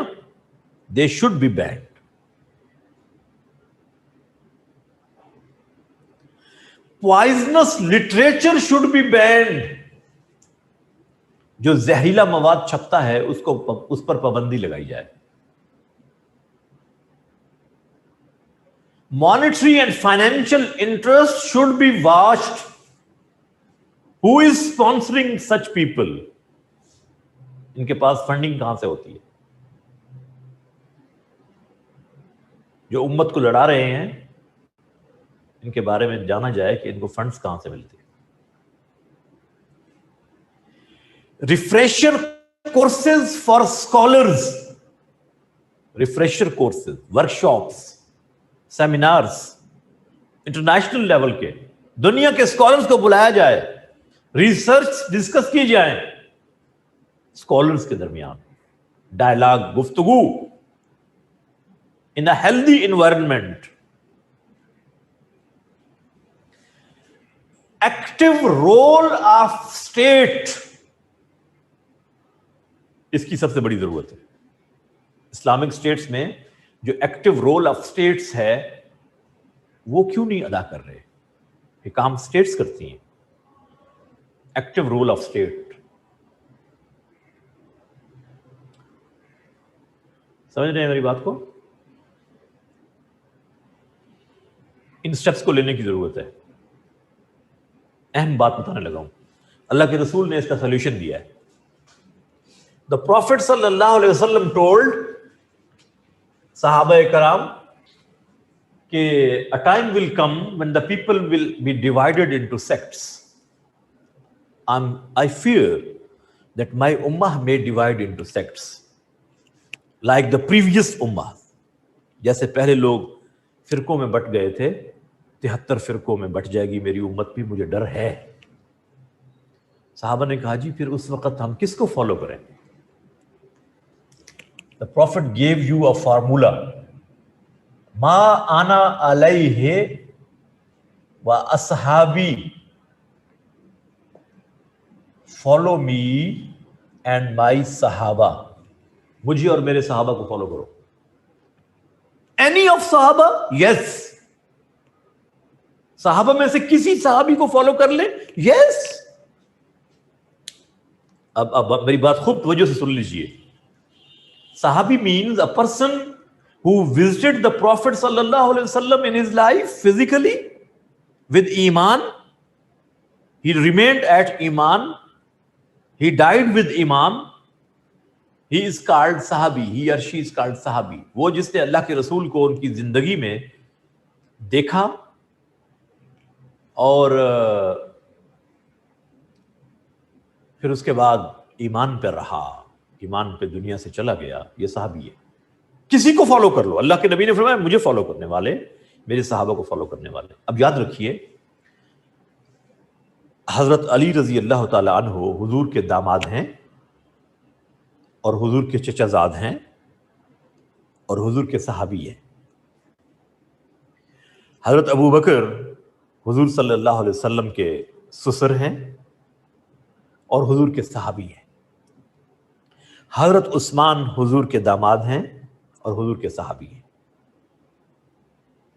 Speaker 1: they should be banned. Poisonous literature should be banned. جو زہریلا مواد چھپتا ہے اس پر پابندی لگائی جائے. Monetary and financial interest should be watched. Who is sponsoring such people? ان کے پاس فنڈنگ کہاں سے ہوتی ہے؟ جو امت کو لڑا رہے ہیں ان کے بارے میں جانا جائے کہ ان کو فنڈز کہاں سے ملتے ہیں. Refresher courses for scholars, refresher courses, workshops, seminars international level کے، دنیا کے اسکالرز کو بلایا جائے، ریسرچ ڈسکس کی جائیں اسکالرز کے درمیان، ڈائلاگ، گفتگو in a healthy environment. Active role of state، اس کی سب سے بڑی ضرورت ہے. اسلامک اسٹیٹس میں جو ایکٹیو رول آف اسٹیٹس ہے وہ کیوں نہیں ادا کر رہے؟ یہ کام اسٹیٹس کرتی ہیں. ایکٹیو رول آف اسٹیٹ، سمجھ رہے ہیں میری بات کو؟ ان سٹیپس کو لینے کی ضرورت ہے. اہم بات بتانے لگا ہوں. اللہ کے رسول نے اس کا سولوشن دیا ہے. The Prophet sallallahu alaihi wasallam told صحابہ کرام کہ a time will come when the people will be divided into sects. I fear that my ummah may divide into sects like the previous ummah. جیسے پہلے لوگ فرقوں میں but گئے تھے، 73 فرقوں میں بٹ جائے گی میری امت بھی، مجھے ڈر ہے. صحابہ نے کہا جی پھر اس وقت ہم کس کو فالو کریں؟ The Prophet gave you a formula. ما انا علیہ و اصحابی. Follow me and my صحابہ. مجھے اور میرے صحابہ کو فالو کرو. Any of صحابہ؟ Yes. صحابہ میں سے کسی صحابی کو فالو کر لیں؟ Yes. اب میری بات خوب توجہ سے سن لیجیے. صحابی means a person who visited the Prophet sallallahu alaihi wasallam in his life physically with iman. He remained at iman. He died with iman. He is called sahabi. He or she is called sahabi. وہ جس نے اللہ کے رسول کو ان کی زندگی میں دیکھا اور پھر اس کے بعد ایمان پہ رہا، ایمان پہ دنیا سے چلا گیا، یہ صحابی ہے. کسی کو فالو کر لو. اللہ کے نبی نے فرمایا مجھے فالو کرنے والے میرے صحابہ کو فالو کرنے والے. اب یاد رکھیے حضرت علی رضی اللہ تعالی عنہ حضور کے داماد ہیں اور حضور کے چچا زاد ہیں اور حضور کے صحابی ہیں. حضرت ابو بکر حضور صلی اللہ علیہ وسلم کے سسر ہیں اور حضور کے صحابی ہیں. حضرت عثمان حضور کے داماد ہیں اور حضور کے صحابی ہیں.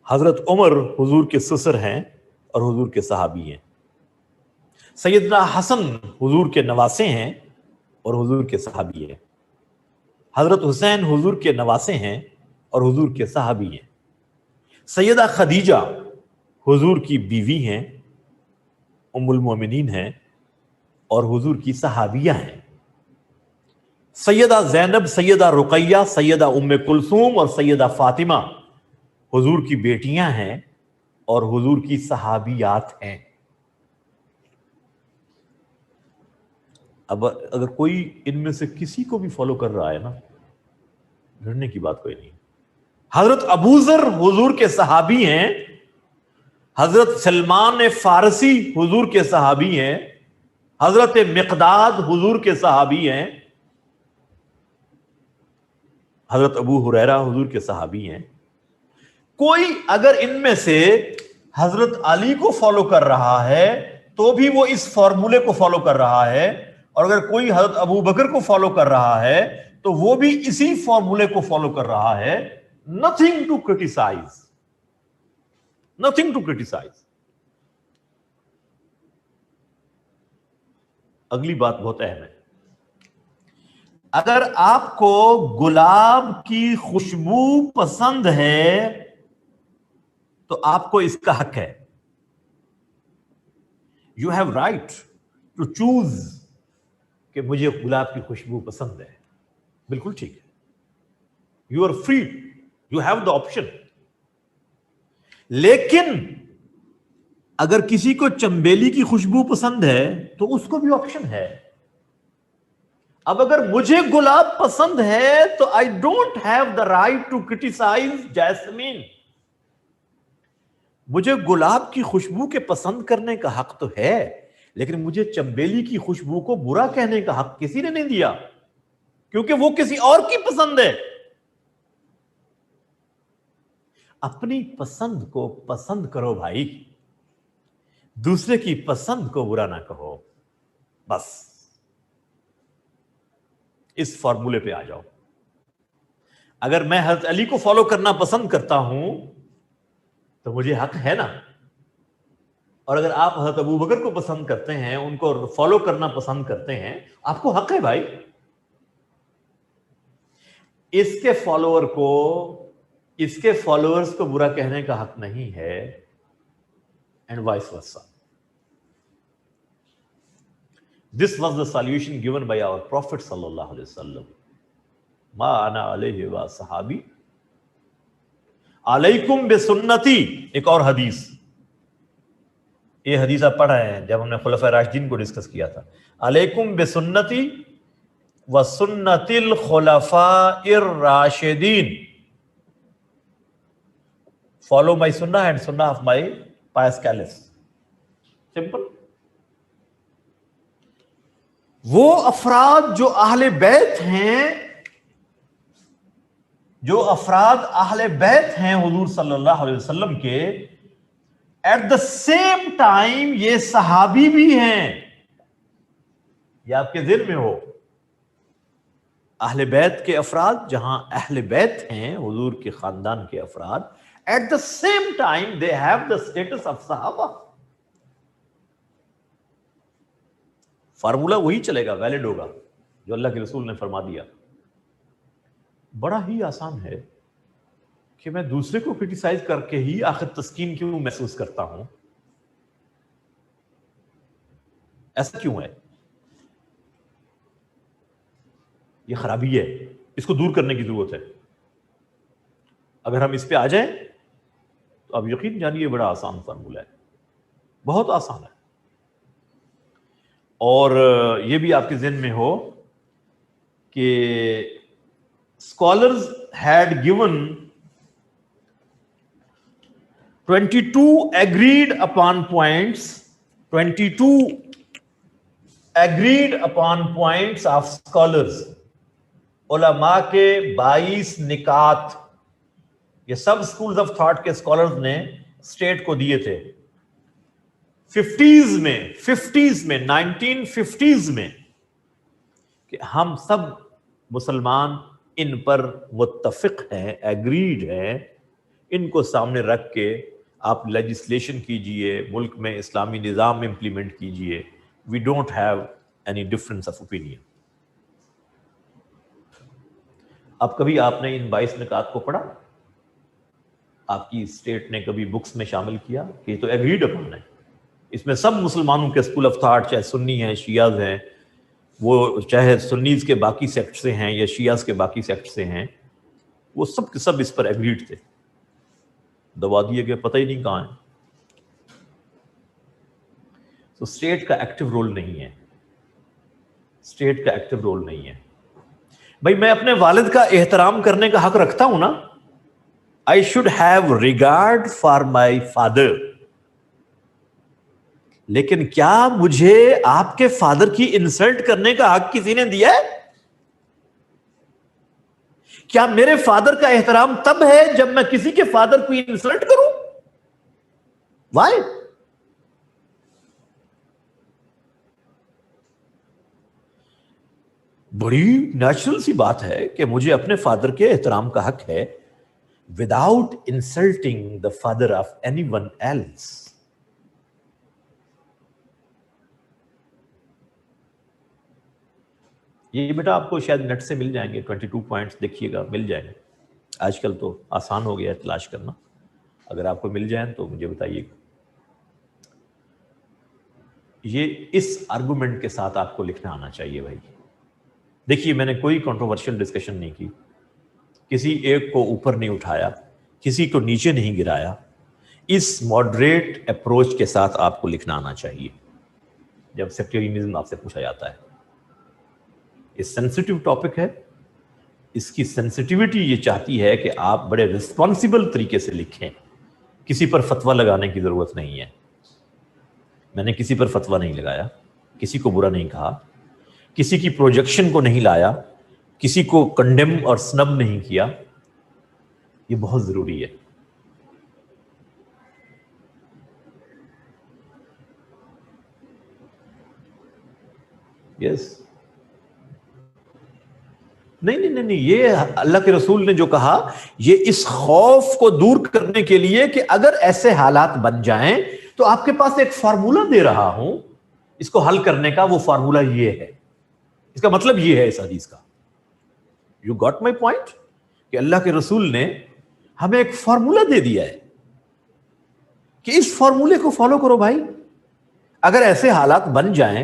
Speaker 1: حضرت عمر حضور کے سسر ہیں اور حضور کے صحابی ہیں. سیدنا حسن حضور کے نواسے ہیں اور حضور کے صحابی ہیں. حضرت حسین حضور کے نواسے ہیں اور حضور کے صحابی ہیں. سیدہ خدیجہ حضور کی بیوی ہیں، ام المومنین ہیں اور حضور کی صحابیہ ہیں. سیدہ زینب، سیدہ رقیہ، سیدہ ام کلثوم اور سیدہ فاطمہ حضور کی بیٹیاں ہیں اور حضور کی صحابیات ہیں. اب اگر کوئی ان میں سے کسی کو بھی فالو کر رہا ہے نا، ڈرنے کی بات کوئی نہیں. حضرت ابو ذر حضور کے صحابی ہیں. حضرت سلمان فارسی حضور کے صحابی ہیں. حضرت مقداد حضور کے صحابی ہیں. حضرت ابو ہریرہ حضور کے صحابی ہیں. کوئی اگر ان میں سے حضرت علی کو فالو کر رہا ہے تو بھی وہ اس فارمولے کو فالو کر رہا ہے، اور اگر کوئی حضرت ابو بکر کو فالو کر رہا ہے تو وہ بھی اسی فارمولے کو فالو کر رہا ہے. Nothing to criticize. Nothing to criticize. اگلی بات بہت اہم ہے. اگر آپ کو گلاب کی خوشبو پسند ہے تو آپ کو اس کا حق ہے. You have right to choose کہ مجھے گلاب کی خوشبو پسند ہے. بالکل ٹھیک ہے. You are free. You have the option. لیکن اگر کسی کو چنبیلی کی خوشبو پسند ہے تو اس کو بھی آپشن ہے. اب اگر مجھے گلاب پسند ہے تو I don't have the right to criticize jasmine. مجھے گلاب کی خوشبو کے پسند کرنے کا حق تو ہے، لیکن مجھے چنبیلی کی خوشبو کو برا کہنے کا حق کسی نے نہیں دیا، کیونکہ وہ کسی اور کی پسند ہے. اپنی پسند کو پسند کرو بھائی، دوسرے کی پسند کو برا نہ کہو. بس اس فارمولے پہ آ جاؤ. اگر میں حضرت علی کو فالو کرنا پسند کرتا ہوں تو مجھے حق ہے نا، اور اگر آپ حضرت ابو بکر کو پسند کرتے ہیں، ان کو فالو کرنا پسند کرتے ہیں، آپ کو حق ہے بھائی. اس کے فالوور کو، اس کے فالوورز کو برا کہنے کا حق نہیں ہے، and vice versa. This was the solution given by our Prophet sallallahu alaihi wasallam. Ma ana alayhi wa sahabi alaikum bi sunnati. ایک اور حدیث، یہ حدیث آپ پڑھ رہے ہیں جب ہم نے خلفائے راشدین کو ڈسکس کیا تھا. علیکم بی سنتی و سنت الخلفاء الراشدین. Follow my Sunnah and Sunnah of my pious caliphs. Simple. وہ افراد جو اہل بیت ہیں، جو افراد اہل بیت ہیں حضور صلی اللہ علیہ وسلم کے، ایٹ دا سیم ٹائم یہ صحابی بھی ہیں. یہ آپ کے ذہن میں ہو، اہل بیت کے افراد، جہاں اہل بیت ہیں حضور کے خاندان کے افراد، at the same time they have the status of صحابہ. فارمولہ وہی چلے گا، ویلڈ ہوگا جو اللہ کے رسول نے فرما دیا. بڑا ہی آسان ہے کہ میں دوسرے کو کرٹیسائز کر کے ہی آخر تسکین کیوں محسوس کرتا ہوں. ایسا کیوں ہے؟ یہ خرابی ہے، اس کو دور کرنے کی ضرورت ہے. اگر ہم اس پہ آ جائیں تو اب یقین جانیے بڑا آسان فارمولہ ہے، بہت آسان ہے. اور یہ بھی آپ کے ذہن میں ہو کہ scholars had given 22 agreed upon points, 22 agreed upon points of scholars. علماء کے 22 نکات یہ سب سکولز آف تھاٹ کے اسکالرز نے اسٹیٹ کو دیے تھے 50s میں 1950s میں، کہ ہم سب مسلمان ان پر متفق ہیں، ایگریڈ ہیں. ان کو سامنے رکھ کے آپ لیجسلیشن کیجئے، ملک میں اسلامی نظام امپلیمنٹ کیجئے. We don't have any difference of opinion. اب کبھی آپ نے ان 22 نکات کو پڑھا؟ آپ کی اسٹیٹ نے کبھی بکس میں شامل کیا کہ یہ تو ایگریڈ اپون ہے، اس میں سب مسلمانوں کے اسکول آف تھاٹ، چاہے سنی ہیں، شیعہ ہیں، وہ چاہے سنیز کے باقی سیکٹ سے ہیں یا شیعہ کے باقی سیکٹ سے ہیں، وہ سب کے سب اس پر ایگریڈ تھے. دبا دیے گئے، پتہ ہی نہیں کہاں ہیں. تو اسٹیٹ کا ایکٹیو رول نہیں ہے، اسٹیٹ کا ایکٹیو رول نہیں ہے. بھائی میں اپنے والد کا احترام کرنے کا حق رکھتا ہوں نا. I should have regard for my father. لیکن کیا مجھے آپ کے فادر کی انسلٹ کرنے کا حق کسی نے دیا ہے؟ کیا میرے فادر کا احترام تب ہے جب میں کسی کے فادر کو انسلٹ کروں؟ Why? بڑی نیچرل سی بات ہے کہ مجھے اپنے فادر کے احترام کا حق ہے without insulting the father of anyone else. یہ بیٹا آپ کو شاید نیٹ سے مل جائیں گے، 22 پوائنٹس دیکھیے گا، مل جائیں گے. آج کل تو آسان ہو گیا ہے تلاش کرنا. اگر آپ کو مل جائیں تو مجھے بتائیے گا. یہ اس آرگومنٹ کے ساتھ آپ کو لکھنا آنا چاہیے بھائی. دیکھیے میں نے کوئی کنٹروورشل ڈسکشن نہیں کی، کسی ایک کو اوپر نہیں اٹھایا، کسی کو نیچے نہیں گرایا. اس ماڈریٹ اپروچ کے ساتھ آپ کو لکھنا آنا چاہیے جب سیکٹرینزم آپ سے پوچھا جاتا ہے. یہ سینسٹیو ٹاپک ہے، اس کی سینسٹیوٹی یہ چاہتی ہے کہ آپ بڑے رسپانسبل طریقے سے لکھیں. کسی پر فتویٰ لگانے کی ضرورت نہیں ہے. میں نے کسی پر فتویٰ نہیں لگایا، کسی کو برا نہیں کہا، کسی کی پروجیکشن کو نہیں لایا، کسی کو کنڈیم اور سنب نہیں کیا. یہ بہت ضروری ہے. یس نہیں، یہ اللہ کے رسول نے جو کہا یہ اس خوف کو دور کرنے کے لیے کہ اگر ایسے حالات بن جائیں تو آپ کے پاس ایک فارمولہ دے رہا ہوں اس کو حل کرنے کا. وہ فارمولہ یہ ہے، اس کا مطلب یہ ہے اس حدیث کا. یو گاٹ مائی پوائنٹ کہ اللہ کے رسول نے ہمیں ایک فارمولہ دے دیا ہے کہ اس فارمولے کو فالو کرو بھائی. اگر ایسے حالات بن جائیں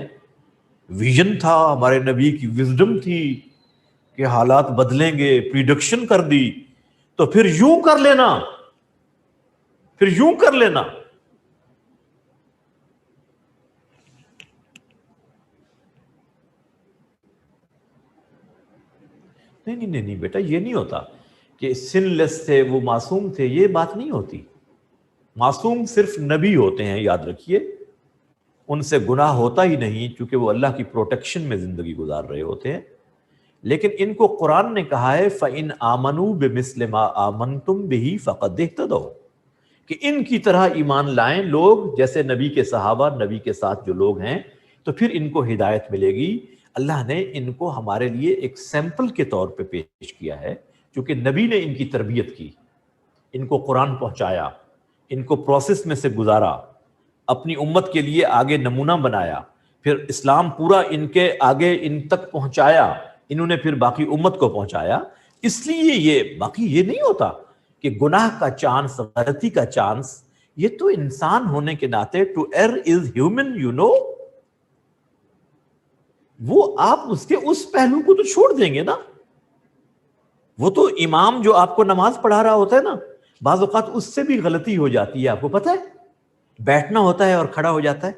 Speaker 1: ویژن تھا، ہمارے نبی کی وزڈم تھی کہ حالات بدلیں گے، پریڈکشن کر دی، تو پھر یوں کر لینا، پھر یوں کر لینا. نہیں بیٹا، یہ نہیں ہوتا کہ سن لیس تھے، وہ معصوم تھے، یہ بات نہیں ہوتی. معصوم صرف نبی ہوتے ہیں، یاد رکھیے. ان سے گناہ ہوتا ہی نہیں کیونکہ وہ اللہ کی پروٹیکشن میں زندگی گزار رہے ہوتے ہیں. لیکن ان کو قرآن نے کہا ہے فَإِنْ آمَنُوا بِمِثْلِ مَا آمَنْتُمْ بِهِ فَقَدْ اهْتَدَوْا، کہ ان کی طرح ایمان لائیں لوگ جیسے نبی کے صحابہ، نبی کے ساتھ جو لوگ ہیں، تو پھر ان کو ہدایت ملے گی. اللہ نے ان کو ہمارے لیے ایک سیمپل کے طور پہ پیش کیا ہے، چونکہ نبی نے ان کی تربیت کی، ان کو قرآن پہنچایا، ان کو پروسیس میں سے گزارا، اپنی امت کے لیے آگے نمونہ بنایا، پھر اسلام پورا ان کے آگے ان تک پہنچایا، انہوں نے پھر باقی امت کو پہنچایا. اس لیے یہ باقی یہ نہیں ہوتا کہ گناہ کا چانس، غلطی کا چانس، یہ تو انسان ہونے کے ناطے to err is human, you know. وہ آپ اس کے اس پہلو کو تو چھوڑ دیں گے نا. وہ تو امام جو آپ کو نماز پڑھا رہا ہوتا ہے نا، بعض اوقات اس سے بھی غلطی ہو جاتی ہے، آپ کو پتہ ہے. بیٹھنا ہوتا ہے اور کھڑا ہو جاتا ہے،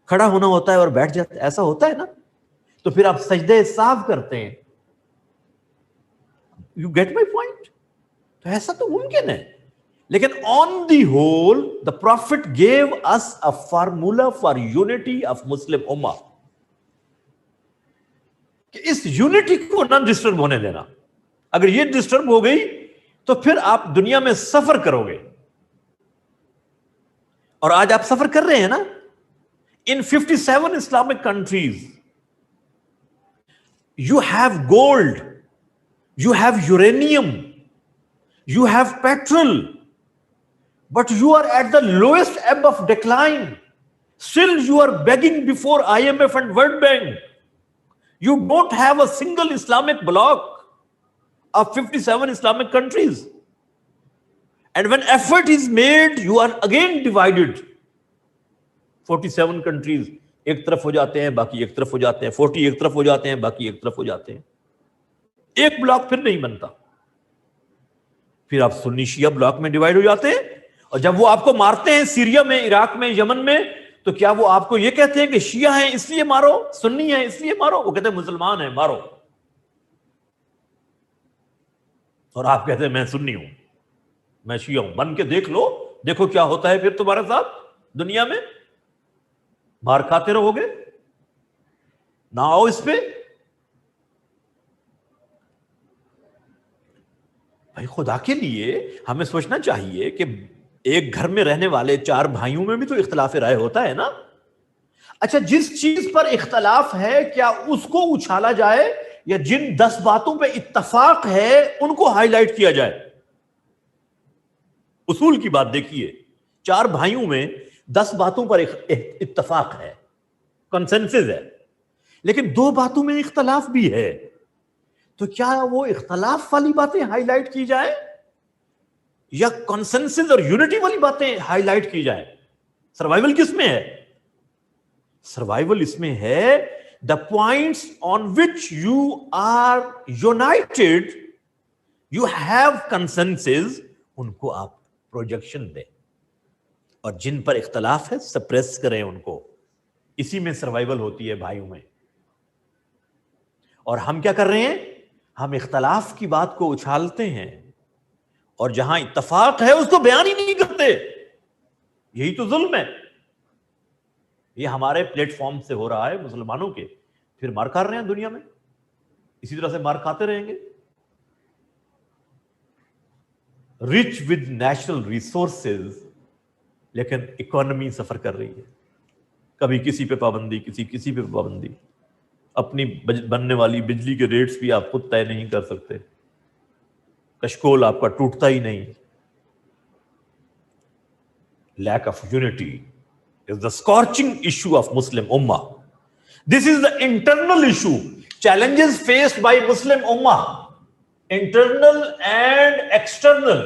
Speaker 1: کھڑا ہونا ہوتا ہے اور بیٹھ جاتا ہے، ایسا ہوتا ہے نا. تو پھر آپ سجدے سہو کرتے ہیں. You get my point? تو ایسا تو ممکن ہے. لیکن on the whole the prophet gave us a formula for unity of Muslim ummah, کہ اس یونٹی کو نہ ڈسٹرب ہونے دینا. اگر یہ ڈسٹرب ہو گئی تو پھر آپ دنیا میں سفر کرو گے. اور آج آپ سفر کر رہے ہیں نا. ان 57 Islamic countries you have gold, you have uranium, you have petrol, but you are at the lowest ebb of decline. Still you are begging before IMF and World Bank. You don't have a single Islamic bloc of 57 Islamic countries. And when effort is made, you are again divided. 47 countries ایک طرف ہو جاتے ہیں، باقی ایک طرف ہو جاتے ہیں. 40 ایک طرف ہو جاتے ہیں، باقی ایک طرف ہو جاتے ہیں. ایک بلاک پھر نہیں بنتا. پھر آپ سنی شیعہ بلاک میں ڈیوائیڈ ہو جاتے ہیں. اور جب وہ آپ کو مارتے ہیں سیریا میں، عراق میں، یمن میں، تو کیا وہ آپ کو یہ کہتے ہیں کہ شیعہ ہیں اس لیے مارو، سنی ہیں اس لیے مارو؟ وہ کہتے ہیں مسلمان ہیں مارو. اور آپ کہتے ہیں میں سنی ہوں، میں شیعہ ہوں. بن کے دیکھ لو، دیکھو کیا ہوتا ہے پھر تمہارے ساتھ دنیا میں. مار کھاتے رہو گے. نہ آؤ اس پہ. بھائی خدا کے لیے ہمیں سوچنا چاہیے کہ ایک گھر میں رہنے والے 4 بھائیوں میں بھی تو اختلاف رائے ہوتا ہے نا. اچھا، جس چیز پر اختلاف ہے کیا اس کو اچھالا جائے، یا جن 10 باتوں پہ اتفاق ہے ان کو ہائی لائٹ کیا جائے؟ اصول کی بات دیکھیے. 4 بھائیوں میں 10 باتوں پر اتفاق ہے، کنسنسس ہے، لیکن 2 باتوں میں اختلاف بھی ہے. تو کیا وہ اختلاف والی باتیں ہائی لائٹ کی جائیں یا کنسنسس اور یونٹی والی باتیں ہائی لائٹ کی جائیں؟ سروائیول کس میں ہے؟ سروائیول اس میں ہے the points on which you are united, you have consensus، ان کو آپ پروجیکشن دیں، اور جن پر اختلاف ہے سپریس کریں ان کو. اسی میں سروائیول ہوتی ہے بھائیوں میں. اور ہم کیا کر رہے ہیں؟ ہم اختلاف کی بات کو اچھالتے ہیں، اور جہاں اتفاق ہے اس کو بیان ہی نہیں کرتے. یہی تو ظلم ہے. یہ ہمارے پلیٹ فارم سے ہو رہا ہے مسلمانوں کے. پھر مار کھا رہے ہیں دنیا میں، اسی طرح سے مار کھاتے رہیں گے. رچ ود نیچرل ریسورسز، لیکن اکانومی سفر کر رہی ہے. کبھی کسی پہ پابندی، کسی پہ پابندی. اپنی بننے والی بجلی کے ریٹس بھی آپ خود طے نہیں کر سکتے. کشکول آپ کا ٹوٹتا ہی نہیں. Lack of unity is the scorching issue of Muslim Ummah. This is the internal issue. Challenges faced by Muslim Ummah, internal and external.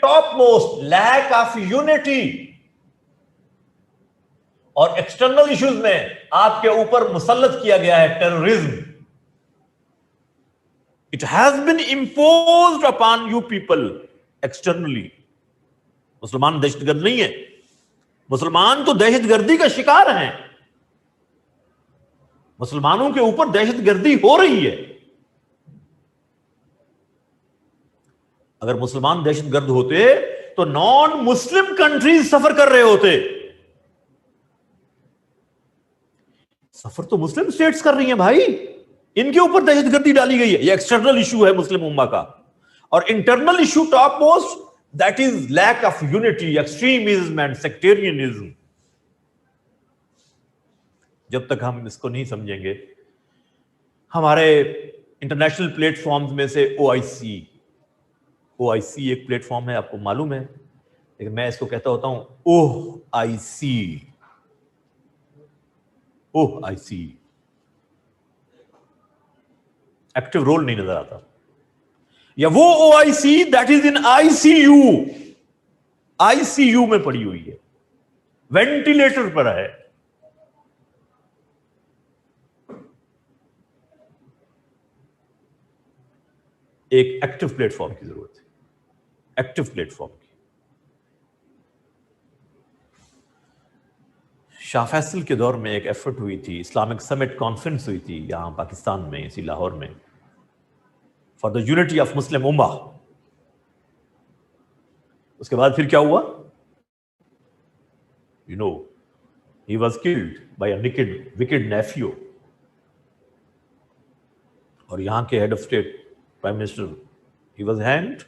Speaker 1: topmost lack of unity. اور ایکسٹرنل ایشوز میں آپ کے اوپر مسلط کیا گیا ہے terrorism. It has been imposed upon you people externally. مسلمان دہشت گرد نہیں ہے, مسلمان تو دہشت گردی کا شکار ہیں. مسلمانوں کے اوپر دہشت گردی ہو رہی ہے. اگر مسلمان دہشت گرد ہوتے تو نان مسلم کنٹریز سفر کر رہے ہوتے. سفر تو مسلم اسٹیٹس کر رہی ہیں بھائی, ان کے اوپر دہشت گردی ڈالی گئی ہے. یہ ایکسٹرنل ایشو ہے مسلم امہ کا. اور internal issue top most, that is lack of unity, extremism and sectarianism. جب تک ہم اس کو نہیں سمجھیں گے, ہمارے انٹرنیشنل پلیٹ فارمز میں سے او آئی سی ایک پلیٹ فارم ہے, آپ کو معلوم ہے, لیکن میں اس کو کہتا ہوتا ہوں اوہ آئی سی, اوہ آئی سی. ایکٹیو رول نہیں نظر آتا. یا وہ O I C that is in I C U, I C U میں پڑی ہوئی ہے, وینٹیلیٹر پر ہے. ایک ایکٹیو پلیٹ فارم کی ضرورت ہے, ایکٹیو پلیٹ فارم کی. شاہ فیصل کے دور میں ایک ایفرٹ ہوئی تھی, اسلامک سمٹ کانفرنس ہوئی تھی یہاں پاکستان میں, اسی لاہور میں, for the unity of Muslim ummah. اس کے بعد پھر کیا ہوا؟ You know, he was killed by a wicked nephew. اور یہاں کے head of state prime minister, he was hanged.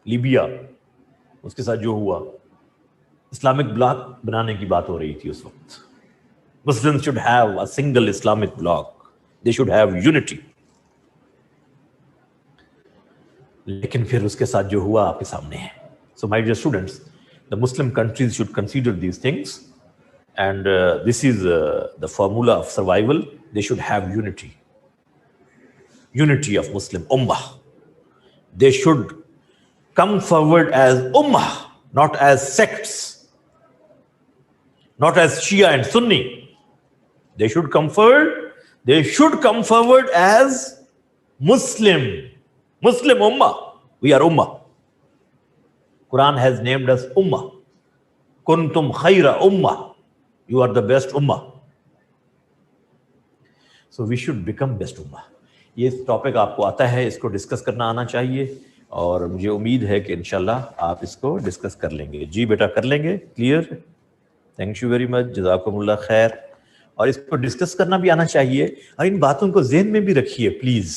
Speaker 1: Libya, اس کے ساتھ جو ہوا, اسلامک بلاک بنانے کی بات ہو رہی تھی اس وقت. Muslim should have a single Islamic block, they should have unity. لیکن پھر اس کے ساتھ جو ہوا آپ کے سامنے ہے. So my dear students, the Muslim countries should consider these things, and this is the formula of survival. They should have unity, unity of Muslim ummah. They should come forward as ummah, not as sects, not as Shia and Sunni. They should come forward as Muslim ummah. We are ummah. Quran has named us ummah. Kuntum khayra ummah. You are the best ummah. So we should become best ummah. یہ topic آپ کو آتا ہے, اس کو discuss کرنا آنا چاہیے, اور مجھے امید ہے کہ انشاءاللہ آپ اس کو ڈسکس کر لیں گے. جی بیٹا کر لیں گے, clear. Thank you very much, جزاکم اللہ خیر. اور اس کو ڈسکس کرنا بھی آنا چاہیے, اور ان باتوں کو ذہن میں بھی رکھیے please.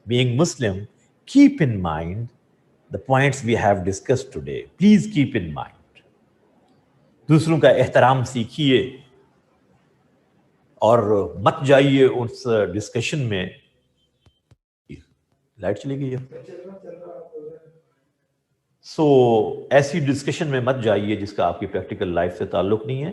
Speaker 1: Being Muslim, keep in mind the points we have discussed today. Please keep in mind. دوسروں کا احترام سیکھیے, اور مت جائیے اس ڈسکشن میں. لائٹ چلی گئی ہے, سو ایسی ڈسکشن میں مت جائیے جس کا آپ کی پریکٹیکل لائف سے تعلق نہیں ہے.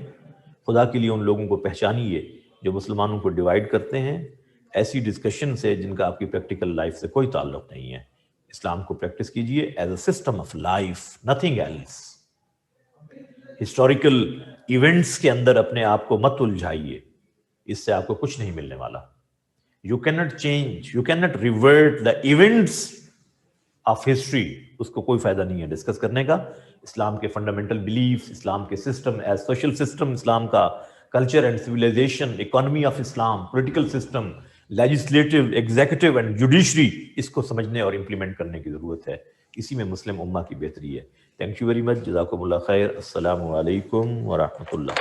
Speaker 1: خدا کے لیے ان لوگوں کو پہچانیے جو مسلمانوں کو ڈیوائیڈ کرتے ہیں. ایسی ڈسکشن سے جن کا آپ کی پریکٹیکل لائف سے کوئی تعلق نہیں ہے. اسلام کو پریکٹس کیجئے as a system of life, nothing else. Historical events کے اندر اپنے آپ کو مت الجھائیے, اس سے آپ کو کچھ نہیں ملنے والا. You cannot change, you cannot revert the events of history. اس کو کوئی فائدہ نہیں ہے ڈسکس کرنے کا. اسلام کے فنڈامنٹل بلیفز, اسلام کے system as social system, Islam کا culture and civilisation, economy of Islam, political system, legislative, executive and judiciary, اس کو سمجھنے اور امپلیمنٹ کرنے کی ضرورت ہے. اسی میں مسلم امہ کی بہتری ہے. تھینک یو ویری مچ, جزاکم اللہ خیر. السلام علیکم ورحمۃ اللہ.